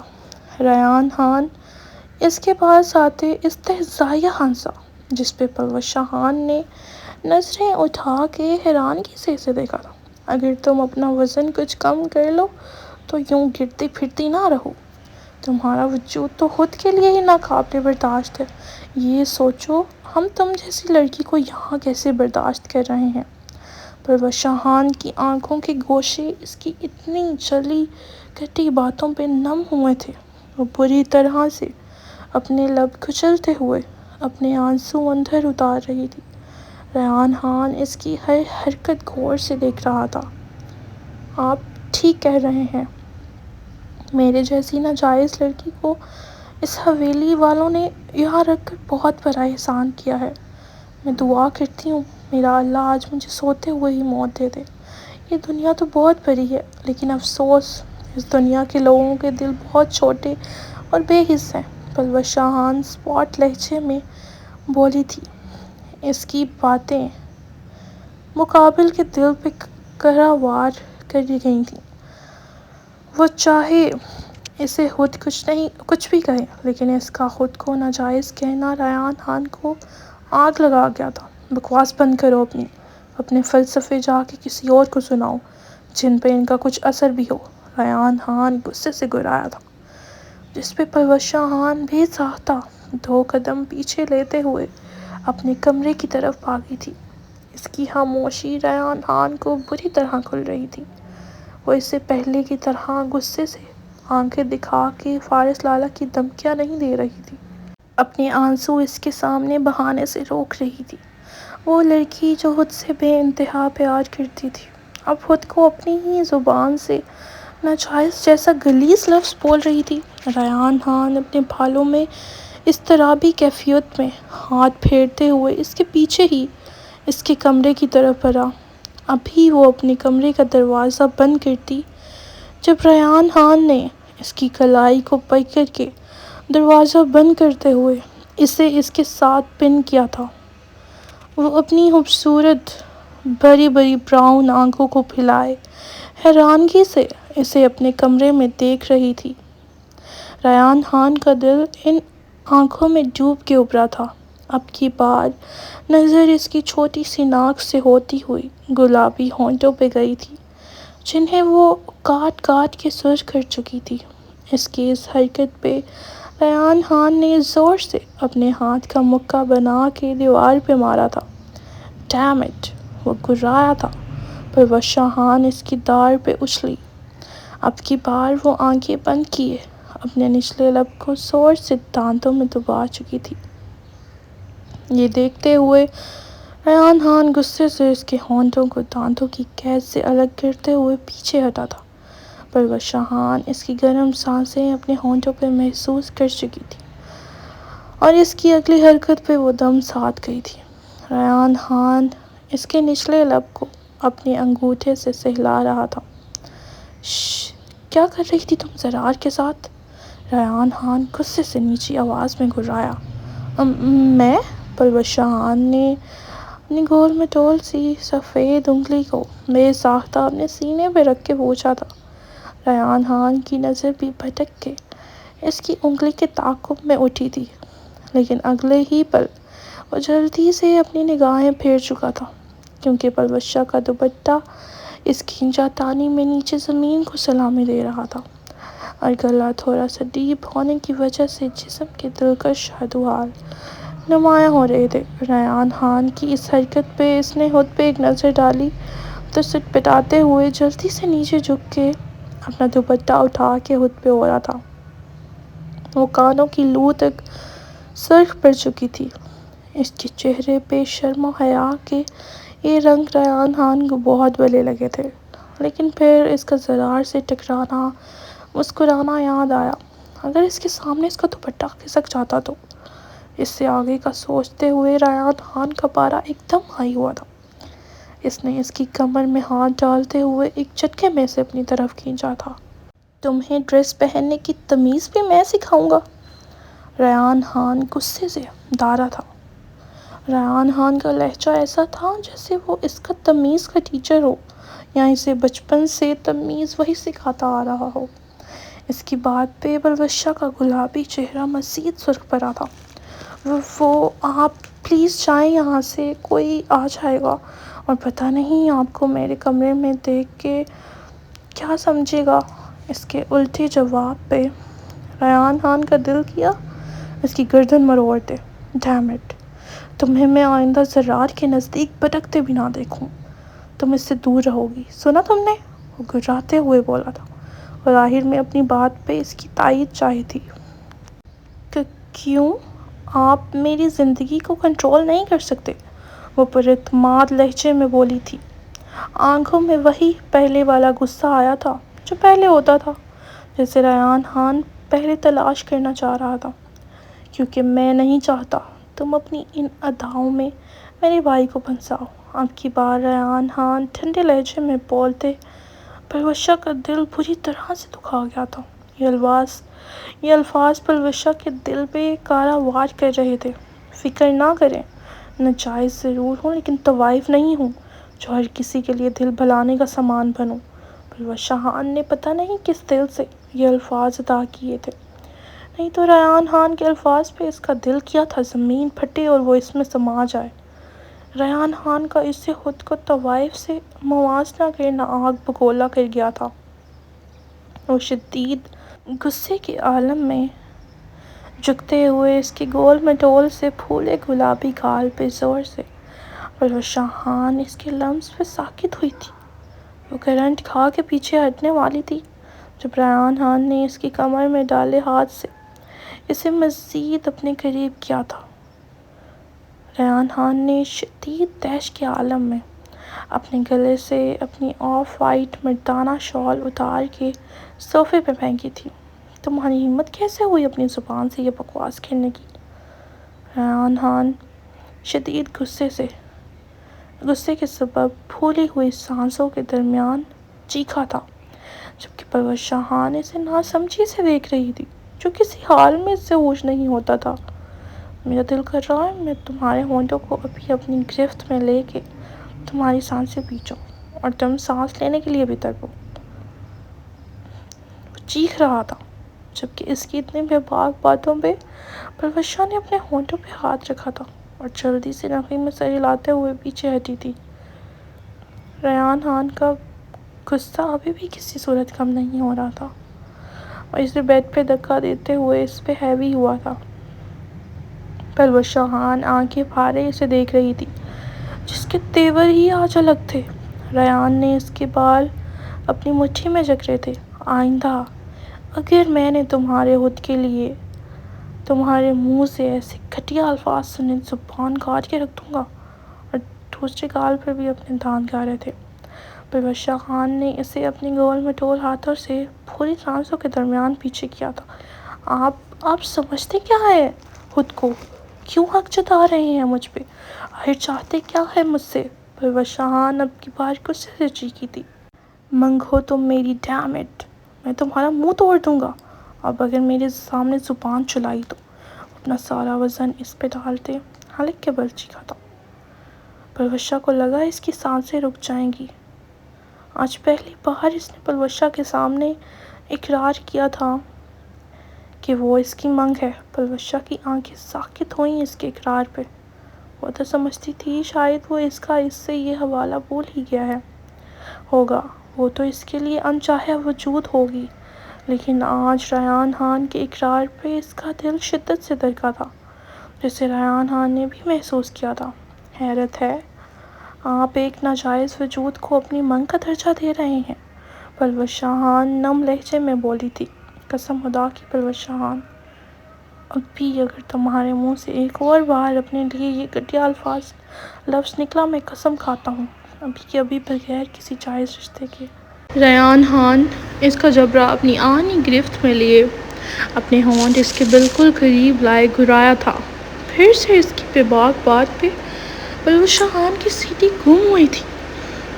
ریان خان اس کے پاس آتے استہزائیہ ہنسا، جس پہ پروشا خان نے نظریں اٹھا کے حیرانگی سے اسے دیکھا تھا۔ اگر تم اپنا وزن کچھ کم کر لو تو یوں گرتی پھرتی نہ رہو۔ تمہارا وجود تو خود کے لیے ہی ناقابل برداشت ہے۔ یہ سوچو ہم تم جیسی لڑکی کو یہاں کیسے برداشت کر رہے ہیں۔ پروشا خان کی آنکھوں کے گوشے اس کی اتنی جلی کٹی باتوں پہ نم ہوئے تھے۔ وہ بری طرح سے اپنے لب کچلتے ہوئے اپنے آنسو اندر اتار رہی تھی۔ ریان خان اس کی ہر حرکت غور سے دیکھ رہا تھا۔ آپ ٹھیک کہہ رہے ہیں، میرے جیسی ناجائز لڑکی کو اس حویلی والوں نے یہاں رکھ کر بہت بڑا احسان کیا ہے۔ میں دعا کرتی ہوں میرا اللہ آج مجھے سوتے ہوئے ہی موت دے دے۔ یہ دنیا تو بہت بڑی ہے، لیکن افسوس اس دنیا کے لوگوں کے دل بہت چھوٹے اور بے حس ہیں۔ پروشا خان اسپاٹ لہجے میں بولی تھی۔ اس کی باتیں مقابل کے دل پہ قرہ وار کر گئی تھیں۔ وہ چاہے اسے خود کچھ بھی کہے، لیکن اس کا خود کو ناجائز کہنا ریان خان کو آگ لگا گیا تھا۔ بکواس بند کرو اپنے فلسفے جا کے کسی اور کو سناؤ، جن پہ ان کا کچھ اثر بھی ہو۔ ریان خان غصے سے گرایا تھا، جس پہ پروشا خان بے ساختہ 2 قدم پیچھے لیتے ہوئے اپنے کمرے کی طرف بھاگی تھی۔ اس کی خاموشی ریان خان کو بری طرح کھل رہی تھی۔ وہ اس سے پہلے کی طرح غصے سے آنکھیں دکھا کے فارس لالا کی دھمکیاں نہیں دے رہی تھی۔ اپنے آنسو اس کے سامنے بہانے سے روک رہی تھی۔ وہ لڑکی جو خود سے بے انتہا پیار کرتی تھی، اب خود کو اپنی ہی زبان سے ناجائز جیسا غلیظ لفظ بول رہی تھی۔ ریان خان اپنے بالوں میں اضطرابی کیفیت میں ہاتھ پھیرتے ہوئے اس کے پیچھے ہی اس کے کمرے کی طرف بڑھا۔ ابھی وہ اپنے کمرے کا دروازہ بند کرتی جب ریان خان نے اس کی کلائی کو پکڑ کے دروازہ بند کرتے ہوئے اسے اس کے ساتھ پن کیا تھا۔ وہ اپنی خوبصورت بڑی بڑی براؤن آنکھوں کو پھیلائے حیرانگی سے اسے اپنے کمرے میں دیکھ رہی تھی۔ ریان خان کا دل ان آنکھوں میں ڈوب کے ابھرا تھا۔ اب کی بار نظر اس کی چھوٹی سی ناک سے ہوتی ہوئی گلابی ہونٹوں پہ گئی تھی، جنہیں وہ کاٹ کاٹ کے سرخ کر چکی تھی۔ اس کی اس حرکت پہ ریان خان نے زور سے اپنے ہاتھ کا مکہ بنا کے دیوار پہ مارا تھا۔ Damn it! وہ گرایا تھا۔ پروشا خان اس کی داڑھ پہ اچھلی۔ اب کی بار وہ آنکھیں بند کیے اپنے نچلے لب کو زور سے دانتوں میں دبا چکی تھی۔ یہ دیکھتے ہوئے ریان خان غصے سے اس کے ہونٹوں کو دانتوں کی قید سے الگ کرتے ہوئے پیچھے ہٹا تھا۔ پروش شاہان اس کی گرم سانسیں اپنے ہونٹوں پر محسوس کر چکی تھی اور اس کی اگلی حرکت پہ وہ دم ساتھ گئی تھی۔ ریحان خان اس کے نچلے لب کو اپنے انگوٹھے سے سہلا رہا تھا۔ شش، کیا کر رہی تھی تم زرار کے ساتھ؟ ریحان خان غصے سے نیچی آواز میں گھرایا۔ میں؟ پروش شاہان نے اپنی گول مٹول سی سفید انگلی کو بے ساختہ اپنے سینے پہ رکھ کے پوچھا تھا۔ ریحان خان کی نظر بھی بھٹک کے اس کی انگلی کے تعاقب میں اٹھی تھی، لیکن اگلے ہی پل وہ جلدی سے اپنی نگاہیں پھیر چکا تھا، کیونکہ پروشہ کا دوپٹہ اس کھینچا تانی میں نیچے زمین کو سلامی دے رہا تھا اور گلا تھوڑا سا ڈیپ ہونے کی وجہ سے جسم کے دلکش حال نمایاں ہو رہے تھے۔ ریحان خان کی اس حرکت پہ اس نے خود پہ ایک نظر ڈالی تو سٹپٹاتے ہوئے جلدی سے نیچے جھک کے اپنا دوپٹہ اٹھا کے خود پہ ہو رہا تھا۔ وہ کانوں کی لو تک سرخ پڑ چکی تھی۔ اس کے چہرے پہ شرم و حیا کے یہ رنگ ریحان خان کو بہت بھلے لگے تھے، لیکن پھر اس کا زرار سے ٹکرانا مسکرانا یاد آیا۔ اگر اس کے سامنے اس کا دوپٹہ کھسک جاتا تو؟ اس سے آگے کا سوچتے ہوئے ریحان خان کا پارا ایک دم ہائی ہوا تھا۔ اس نے اس کی کمر میں ہاتھ ڈالتے ہوئے ایک جھٹکے میں سے اپنی طرف کھینچا تھا۔ تمہیں ڈریس پہننے کی تمیز بھی میں سکھاؤں گا؟ ریحان خان غصے سے دارا تھا۔ ریحان خان کا لہجہ ایسا تھا جیسے وہ اس کا تمیز کا ٹیچر ہو یا اسے بچپن سے تمیز وہی سکھاتا آ رہا ہو۔ اس کی بات پہ پروشہ کا گلابی چہرہ مزید سرخ پڑا تھا۔ وہ آپ پلیز جائیں یہاں سے، کوئی آ جائے گا اور پتہ نہیں آپ کو میرے کمرے میں دیکھ کے کیا سمجھے گا۔ اس کے الٹے جواب پہ ریحان خان کا دل کیا اس کی گردن مروڑ دے۔ ڈیم اٹ، تمہیں میں آئندہ زرار کے نزدیک بھٹکتے بھی نہ دیکھوں۔ تم اس سے دور رہو گی، سنا تم نے؟ وہ گراتے ہوئے بولا تھا اور آخر میں اپنی بات پہ اس کی تائید چاہی تھی۔ کیوں؟ آپ میری زندگی کو کنٹرول نہیں کر سکتے؟ وہ پر اعتماد لہجے میں بولی تھی۔ آنکھوں میں وہی پہلے والا غصہ آیا تھا جو پہلے ہوتا تھا، جسے ریحان خان پہلے تلاش کرنا چاہ رہا تھا۔ کیونکہ میں نہیں چاہتا تم اپنی ان اداؤں میں میرے بھائی کو پھنساؤ۔ اب کی بار ریحان خان ٹھنڈے لہجے میں بولتے پروشہ کا دل بری طرح سے دکھا گیا تھا۔ یہ الفاظ پروشہ کے دل پہ کارا وار کر رہے تھے۔ فکر نہ کریں، ناجائز ضرور ہوں لیکن طوائف نہیں ہوں جو ہر کسی کے لیے دل بہلانے کا سامان بنوں۔ پروش خان نے پتہ نہیں کس دل سے یہ الفاظ ادا کیے تھے، نہیں تو ریحان خان کے الفاظ پہ اس کا دل کیا تھا زمین پھٹے اور وہ اس میں سما جائے۔ ریحان خان کا اس سے خود کو طوائف سے موازنہ کرنا آگ بگولا کر گیا تھا۔ وہ شدید غصے کے عالم میں جھکتے ہوئے اس کے گول مٹول سے پھولے گلابی گال پہ زور سے پروش خان اس کے لمس پہ ساکت ہوئی تھی۔ وہ کرنٹ کھا کے پیچھے ہٹنے والی تھی جب ریحان خان نے اس کی کمر میں ڈالے ہاتھ سے اسے مزید اپنے قریب کیا تھا۔ ریحان خان نے شدید طیش کے عالم میں اپنے گلے سے اپنی آف وائٹ مردانہ شال اتار کے صوفے پہ پھینکی تھی۔ تمہاری ہمت کیسے ہوئی اپنی زبان سے یہ بکواس کرنے کی؟ ریحان خان شدید غصے کے سبب پھولی ہوئی سانسوں کے درمیان چیخا تھا، جبکہ پروش خان اسے ناسمجھی سے دیکھ رہی تھی جو کسی حال میں اس سے ہوش نہیں ہوتا تھا۔ میرا دل کر رہا ہے میں تمہارے ہونٹوں کو ابھی اپنی گرفت میں لے کے تمہاری سانسیں پی جاؤں اور تم سانس لینے کے لیے بھی تڑپو۔ وہ چیخ رہا تھا جبکہ اس کی اتنی بے باک باتوں پہ پروشہ نے اپنے ہونٹوں پہ ہاتھ رکھا تھا اور جلدی سے نفی میں سر ہلاتے ہوئے پیچھے ہٹی تھی۔ ریحان خان کا غصہ ابھی بھی کسی صورت کم نہیں ہو رہا تھا اور اسے بیڈ پہ دھکا دیتے ہوئے اس پہ ہیوی ہوا تھا۔ پروش خان آنکھیں پھاڑے اسے دیکھ رہی تھی جس کے تیور ہی آج الگ تھے۔ ریحان نے اس کے بال اپنی مٹھی میں جکڑے تھے۔ آئندہ اگر میں نے تمہارے خود کے لیے تمہارے منہ سے ایسے گھٹیا الفاظ سنے زبان کاٹ کے رکھ دوں گا، اور دوسرے گال پر بھی اپنے دانت گاڑے تھے۔ پروشہ خان نے اسے اپنی گول مٹول ہاتھوں سے پوری سانسوں کے درمیان پیچھے کیا تھا۔ آپ سمجھتے کیا ہے خود کو؟ کیوں حق جتا رہے ہیں مجھ پہ؟ آخر چاہتے کیا ہے مجھ سے؟ پروشہ خان اب کی بار غصے سے چیخی تھی۔ منگو تم میری، ڈیم اٹ! میں تمہارا منہ توڑ دوں گا اب اگر میرے سامنے زبان چلائی تو۔ اپنا سارا وزن اس پہ ڈالتے ہلک کے بل چیخا تھا۔ پروشہ کو لگا اس کی سانسیں رک جائیں گی۔ آج پہلی بار اس نے پروشہ کے سامنے اقرار کیا تھا کہ وہ اس کی منگ ہے۔ پروشہ کی آنکھیں ساکت ہوئیں اس کے اقرار پہ۔ وہ تو سمجھتی تھی شاید وہ اس کا اس سے یہ حوالہ بھول ہی گیا ہوگا، وہ تو اس کے لیے انچاہا وجود ہوگی، لیکن آج ریحان خان کے اقرار پہ اس کا دل شدت سے دھڑکا تھا، جسے ریحان خان نے بھی محسوس کیا تھا۔ حیرت ہے، آپ ایک ناجائز وجود کو اپنی منگ کا درجہ دے رہے ہیں، پروشہ خان نم لہجے میں بولی تھی۔ قسم خدا کی پروشہ خان، اب بھی اگر تمہارے منہ سے ایک اور بار اپنے لیے یہ گھٹیا لفظ نکلا میں قسم کھاتا ہوں ابھی کے ابھی بغیر کسی جائز رشتے کے۔ ریحان خان اس کا جبڑا اپنی آہنی گرفت میں لیے اپنے ہونٹ اس کے بالکل قریب لائے گھرایا تھا۔ پھر سے اس کی بے باک بات پہ پروشہ خان کی سیٹی گم ہوئی تھی۔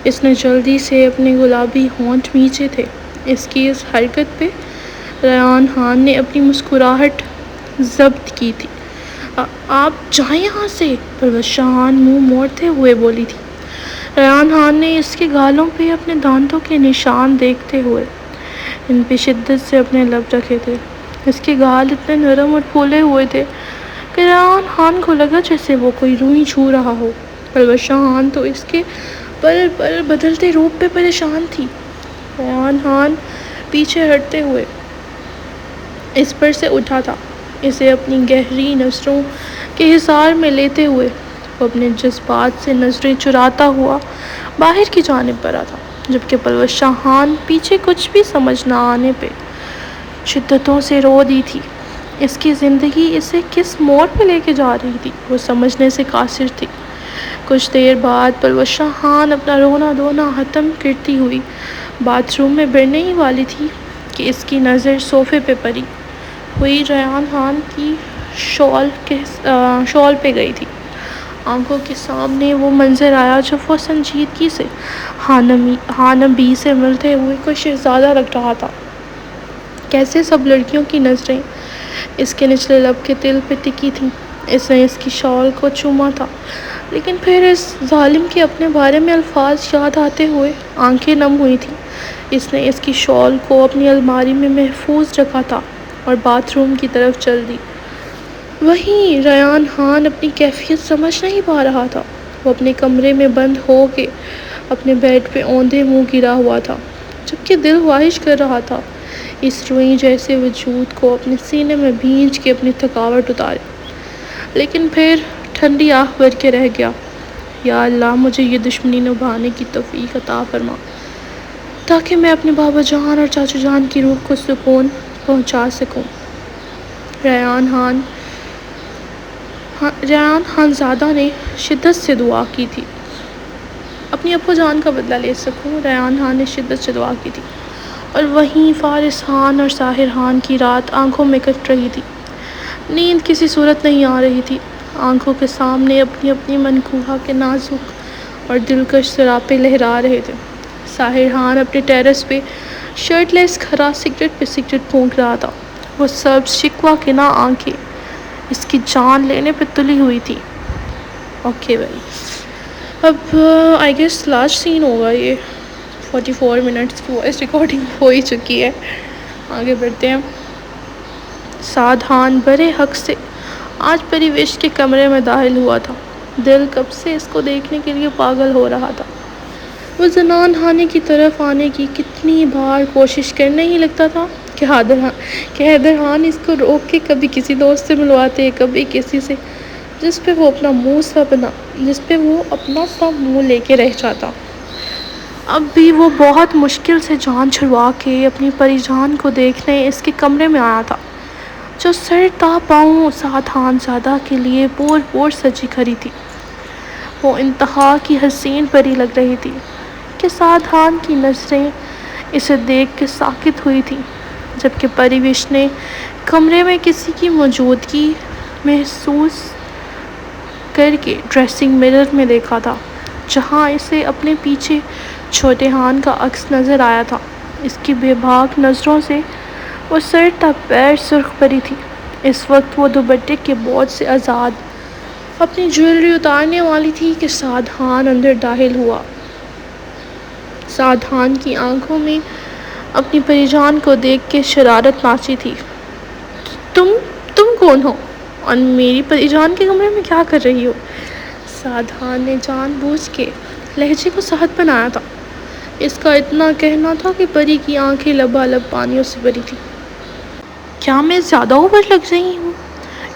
اس نے جلدی سے اپنے گلابی ہونٹ کھینچے تھے۔ اس کی اس حرکت پہ ریحان خان نے اپنی مسکراہٹ ضبط کی تھی۔ آپ جائیں یہاں سے، پروشہ خان منہ موڑتے ہوئے بولی تھی۔ ریحان خان نے اس کے گالوں پہ اپنے دانتوں کے نشان دیکھتے ہوئے ان پہ شدت سے اپنے لب رکھے تھے۔ اس کے گال اتنے نرم اور پھولے ہوئے تھے کہ ریحان خان کو لگا جیسے وہ کوئی روئی چھو رہا ہو۔ پروشہ خان تو اس کے پل پل بدلتے روپ پہ پریشان تھی۔ ریحان خان پیچھے ہٹتے ہوئے اس پر سے اٹھا تھا، اسے اپنی گہری نظروں کے حصار میں لیتے ہوئے وہ اپنے جذبات سے نظریں چراتا ہوا باہر کی جانب بڑھا تھا، جبکہ پروشہ خان پیچھے کچھ بھی سمجھ نہ آنے پہ شدتوں سے رو دی تھی۔ اس کی زندگی اسے کس موڑ پہ لے کے جا رہی تھی وہ سمجھنے سے قاصر تھی۔ کچھ دیر بعد پروشہ خان اپنا رونا دھونا ختم کرتی ہوئی باتھ روم میں بڑھنے ہی والی تھی کہ اس کی نظر صوفے پہ پڑی ہوئی ریحان خان کی شال پہ گئی تھی۔ آنکھوں کے سامنے وہ منظر آیا جب وہ سنجیدگی سے خانم سے ملتے ہوئے کوئی شہزادہ لگ رہا تھا۔ کیسے سب لڑکیوں کی نظریں اس کے نچلے لب کے تل پہ ٹکی تھیں۔ اس نے اس کی شال کو چوما تھا، لیکن پھر اس ظالم کے اپنے بارے میں الفاظ یاد آتے ہوئے آنکھیں نم ہوئی تھیں۔ اس نے اس کی شال کو اپنی الماری میں محفوظ رکھا تھا اور باتھ روم کی طرف چل دی۔ وہیں ریحان خان اپنی کیفیت سمجھ نہیں پا رہا تھا۔ وہ اپنے کمرے میں بند ہو کے اپنے بیڈ پہ اوندھے منہ گرا ہوا تھا، جبکہ دل خواہش کر رہا تھا اس روئی جیسے وجود کو اپنے سینے میں بھینچ کے اپنی تھکاوٹ اتارے، لیکن پھر ٹھنڈی آہ بھر کے رہ گیا۔ یا اللہ، مجھے یہ دشمنی نبھانے کی توفیق عطا فرما تاکہ میں اپنے بابا جان اور چاچو جان کی روح کو سکون پہنچا سکوں۔ ریحان خانزادہ نے شدت سے دعا کی تھی۔ اپنی ابو جان کا بدلہ لے سکوں، ریحان خان نے شدت سے دعا کی تھی۔ اور وہیں فارس خان اور ساحر خان کی رات آنکھوں میں کٹ رہی تھی۔ نیند کسی صورت نہیں آ رہی تھی۔ آنکھوں کے سامنے اپنی اپنی منقوہ کے نازک اور دلکش سراپے لہرا رہے تھے۔ ساحر خان اپنے ٹیرس پہ شرٹ لیس کھڑا سگریٹ پہ سگریٹ پھونک رہا تھا۔ وہ سبز شکوہ کنا آنکھیں اس کی جان لینے پہ تلی ہوئی تھی۔ اوکے بھائی، اب آئی گیس لاسٹ سین ہوگا، یہ 44 منٹس کی وائس ریکارڈنگ ہو ہی چکی ہے۔ آگے بڑھتے ہیں۔ سعد خان بڑے حق سے آج پریویش کے کمرے میں داخل ہوا تھا۔ دل کب سے اس کو دیکھنے کے لیے پاگل ہو رہا تھا۔ وہ زنان خانے کی طرف آنے کی کتنی بار کوشش کرنے ہی لگتا تھا کہ حیدر خان اس کو روک کے کبھی کسی دوست سے ملواتے، کبھی کسی سے جس پہ وہ اپنا سا منہ لے کے رہ جاتا۔ اب بھی وہ بہت مشکل سے جان چھڑوا کے اپنی پری جان کو دیکھنے اس کے کمرے میں آیا تھا، جو سر تا پاؤں سعد خانزادہ کے لیے پور سجی کھڑی تھی۔ وہ انتہا کی حسین پری لگ رہی تھی۔ کہ سادھان کی نظریں اسے دیکھ کے ساکت ہوئی تھیں، جبکہ پریوش نے کمرے میں کسی کی موجودگی محسوس کر کے ڈریسنگ مرر میں دیکھا تھا، جہاں اسے اپنے پیچھے چھوٹے ہان کا عکس نظر آیا تھا۔ اس کی بے باک نظروں سے وہ سر تا پیر سرخ پری تھی۔ اس وقت وہ دوپٹے کے بوجھ سے آزاد اپنی جویلری اتارنے والی تھی کہ سادھان اندر داخل ہوا۔ سادھان کی آنکھوں میں اپنی پری جان کو دیکھ کے شرارت ناچی تھی۔ تم کون ہو اور میری پری جان کے کمرے میں کیا کر رہی ہو؟ سادھان نے جان بوجھ کے لہجے کو سخت بنایا تھا۔ اس کا اتنا کہنا تھا کہ پری کی آنکھیں لبالب پانیوں سے بھری تھیں۔ کیا میں زیادہ اوور لگ رہی ہوں؟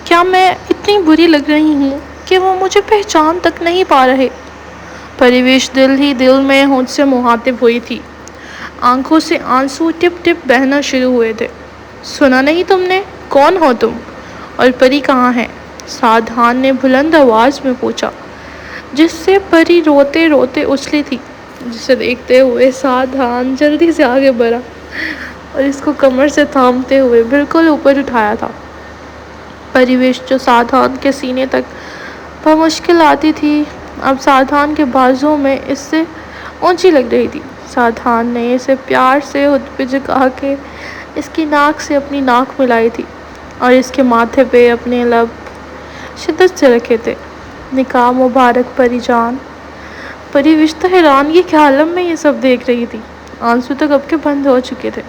کیا میں اتنی بری لگ رہی ہوں کہ وہ مجھے پہچان تک نہیں پا رہے؟ پریوش دل ہی دل میں ہونٹ سے مخاطب ہوئی تھی۔ آنکھوں سے آنسو ٹپ ٹپ بہنا شروع ہوئے تھے۔ سنا نہیں تم نے؟ کون ہو تم؟ اور پری کہاں ہے؟ سادھان نے بلند آواز میں پوچھا، جس سے پری روتے روتے اچھلی تھی، جسے دیکھتے ہوئے سادھان جلدی سے آگے بڑھا اور اس کو کمر سے تھامتے ہوئے بالکل اوپر اٹھایا تھا۔ پریوش جو سادھان کے سینے تک بمشکل آتی تھی، اب سادھان کے بازوؤں میں اس سے اونچی لگ رہی تھی۔ سادھان نے اسے پیار سے ہاتھ پہ جھکا کے اس کی ناک سے اپنی ناک ملائی تھی اور اس کے ماتھے پہ اپنے لب شدت سے رکھے تھے۔ نکاح مبارک پری جان۔ پریوش تو حیرانگی کے عالم میں یہ سب دیکھ رہی تھی۔ آنسو تو کب کے بند ہو چکے تھے۔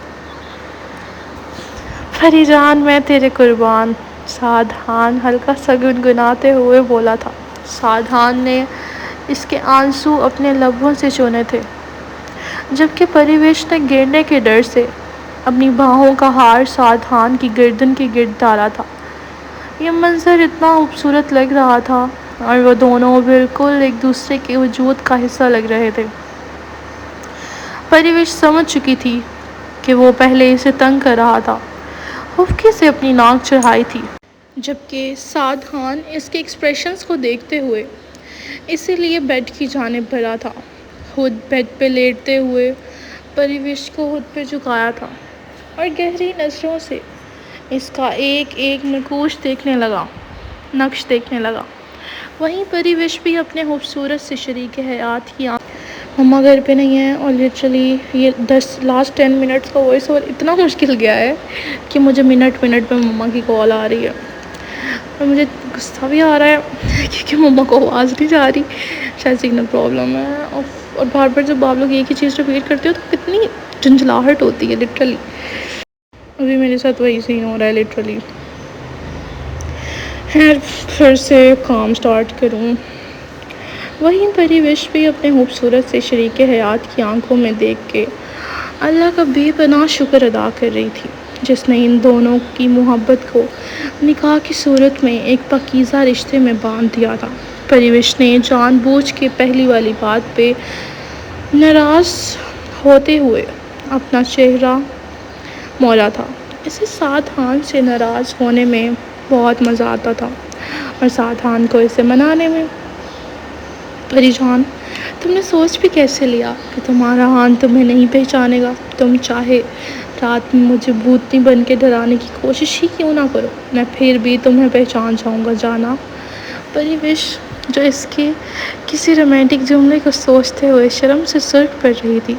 پری جان میں تیرے قربان، سادھان ہلکا سا گنگناتے ہوئے بولا تھا۔ سادھان نے اس کے آنسو اپنے لبوں سے چونے تھے، جبکہ پریوش نے گرنے کے ڈر سے اپنی باہوں کا ہار سادھان کی گردن کے گرد ڈالا تھا۔ یہ منظر اتنا خوبصورت لگ رہا تھا اور وہ دونوں بالکل ایک دوسرے کے وجود کا حصہ لگ رہے تھے۔ پریوش سمجھ چکی تھی کہ وہ پہلے اسے تنگ کر رہا تھا، خفکی سے اپنی ناک چڑھائی تھی، جبکہ سادھان اس کے ایکسپریشنز کو دیکھتے ہوئے اسی لیے بیڈ کی جانب بڑھا تھا۔ خود بیڈ پہ لیٹتے ہوئے پریوش کو خود پہ جھکایا تھا اور گہری نظروں سے اس کا ایک ایک نقش دیکھنے لگا۔ وہیں پریوش بھی اپنے خوبصورت سے شریک حیات کی مما گھر پہ نہیں ہے، اور لٹرلی یہ لاسٹ 10 منٹس کا وائس اوور اتنا مشکل گیا ہے کہ مجھے منٹ پہ مما کی کال آ رہی ہے اور مجھے غصہ بھی آ رہا ہے کیونکہ مما کو آواز نہیں جا رہی، شاید سگنل پرابلم ہے، اور بار بار جب آپ لوگ ایک ہی چیز رپیٹ کرتے ہو تو کتنی جھنجھلاہٹ ہوتی ہے لٹرلی۔ ابھی میرے ساتھ وہی سین ہو رہا ہے لٹرلی۔ پھر سے کام سٹارٹ کروں۔ وہیں پریوش بھی اپنے خوبصورت سے شریک حیات کی آنکھوں میں دیکھ کے اللہ کا بے پناہ شکر ادا کر رہی تھی، جس نے ان دونوں کی محبت کو نکاح کی صورت میں ایک پاکیزہ رشتے میں باندھ دیا تھا۔ پریوش نے جان بوجھ کے پہلی والی بات پہ ناراض ہوتے ہوئے اپنا چہرہ موڑا تھا۔ اسے سادھان سے ناراض ہونے میں بہت مزہ آتا تھا اور سادھان کو اسے منانے میں۔ پری جان، تم نے سوچ بھی کیسے لیا کہ تمہارا ہان تمہیں نہیں پہچانے گا؟ تم چاہے رات میں مجھے بھوتنی بن کے ڈرانے کی کوشش ہی کیوں نہ کرو، میں پھر بھی تمہیں پہچان جاؤں گا جانا۔ پریوش، جو اس کے کسی رومانٹک جملے کو سوچتے ہوئے شرم سے سرخ پڑ رہی تھی،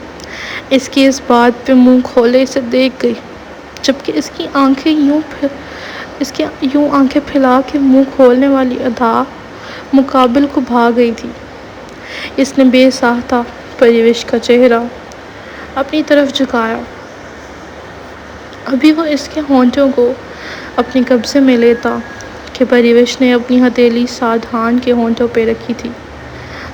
اس کی اس بات پہ منہ کھولے اسے دیکھ گئی، جبکہ اس کی یوں آنکھیں پھیلا کے منہ کھولنے والی ادا مقابل کو بھا گئی تھی۔ اس نے بے ساختہ پریوش کا چہرہ اپنی طرف جھکایا۔ ابھی وہ اس کے ہونٹوں کو اپنے قبضے میں لیتا کہ پریوش نے اپنی ہتھیلی سادھان کے ہونٹوں پہ رکھی تھی،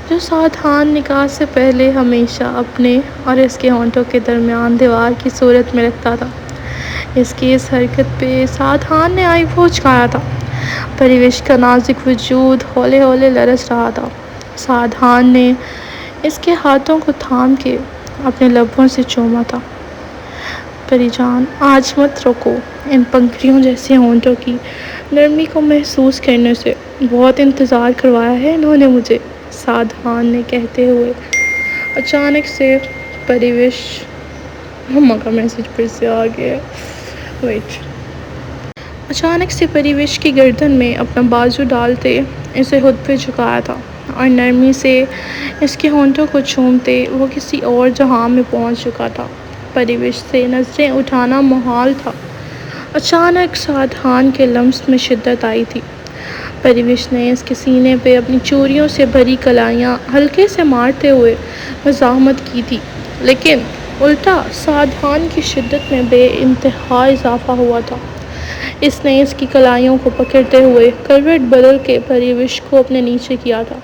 جو سادھان نکاح سے پہلے ہمیشہ اپنے اور اس کے ہونٹوں کے درمیان دیوار کی صورت میں رکھتا تھا۔ اس کی اس حرکت پہ سادھان نے آئی بھو چکھایا تھا۔ پریوش کا نازک وجود ہولے ہولے لرز رہا تھا۔ سادھان نے اس کے ہاتھوں کو تھام کے اپنے لبوں سے چوما تھا۔ پری جان، آج مت رکو، ان پنکھڑیوں جیسے ہونٹوں کی نرمی کو محسوس کرنے سے بہت انتظار کروایا ہے انہوں نے مجھے، سادھان نے کہتے ہوئے اچانک سے پریوش، مما کا میسج پھر سے آ گیا، ویٹ، اچانک سے پریوش کی گردن میں اپنا بازو ڈالتے اسے خود پہ جھکایا تھا اور نرمی سے اس کے ہونٹوں کو چومتے وہ کسی اور جہاں میں پہنچ چکا تھا۔ پریوش سے نظریں اٹھانا محال تھا۔ اچانک سادھان کے لمس میں شدت آئی تھی۔ پریوش نے اس کے سینے پہ اپنی چوڑیوں سے بھری کلائیاں ہلکے سے مارتے ہوئے مزاحمت کی تھی، لیکن الٹا سادھان کی شدت میں بے انتہا اضافہ ہوا تھا۔ اس نے اس کی کلائیوں کو پکڑتے ہوئے کروٹ بدل کے پریوش کو اپنے نیچے کیا تھا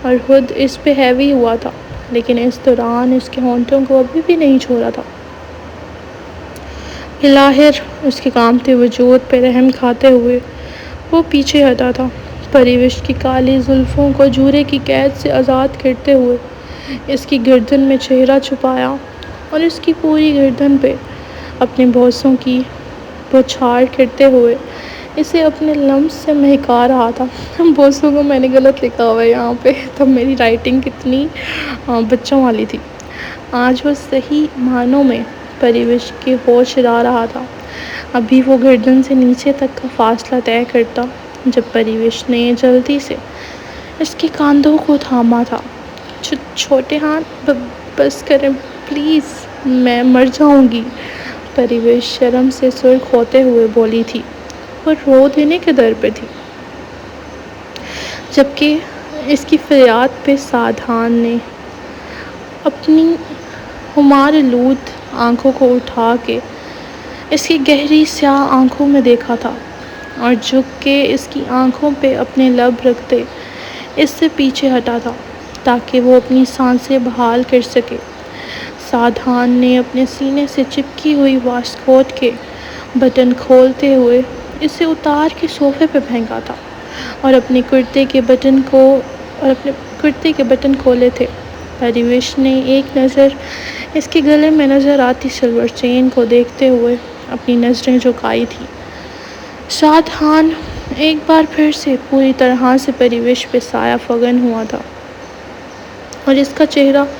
اور خود اس پہ ہیوی ہوا تھا، لیکن اس دوران اس کے ہونٹوں کو ابھی بھی نہیں چھوڑا تھا۔ بلاخر اس کے کانپتے وجود پہ رحم کھاتے ہوئے وہ پیچھے ہٹا تھا۔ پریوش کی کالی زلفوں کو جوڑے کی قید سے آزاد کرتے ہوئے اس کی گردن میں چہرہ چھپایا اور اس کی پوری گردن پہ اپنے بوسوں کی بوچھار کرتے ہوئے اسے اپنے لمس سے مہکا رہا تھا۔ بوسوں کو میں نے غلط لکھا ہوا ہے یہاں پہ، تب میری رائٹنگ کتنی بچوں والی تھی۔ آج وہ صحیح معنوں میں پریوش کے ہوش اڑا رہا تھا۔ ابھی وہ گردن سے نیچے تک کا فاصلہ طے کرتا جب پریوش نے جلدی سے اس کے کاندھوں کو تھاما تھا۔ چھوٹے ہاتھ، بس کریں پلیز، میں مر جاؤں گی، پریوش شرم سے سرخ ہوتے ہوئے بولی تھی۔ وہ رو دینے کے در پہ تھی، جبکہ اس کی فریاد پہ سادھان نے اپنی ہمارالود آنکھوں کو اٹھا کے اس کی گہری سیاہ آنکھوں میں دیکھا تھا اور جھک کے اس کی آنکھوں پہ اپنے لب رکھتے اس سے پیچھے ہٹا تھا تاکہ وہ اپنی سانسیں بحال کر سکے۔ سادھان نے اپنے سینے سے چپکی ہوئی واسکوٹ کے بٹن کھولتے ہوئے اسے اتار کے صوفے پہ پھینکا تھا اور اپنے کرتے کے بٹن کھولے تھے۔ پریوش نے ایک نظر اس کے گلے میں نظر آتی سلور چین کو دیکھتے ہوئے اپنی نظریں جھکائی تھی۔ سادھان ایک بار پھر سے پوری طرح سے پریوش پہ سایہ فگن ہوا تھا اور اس کا چہرہ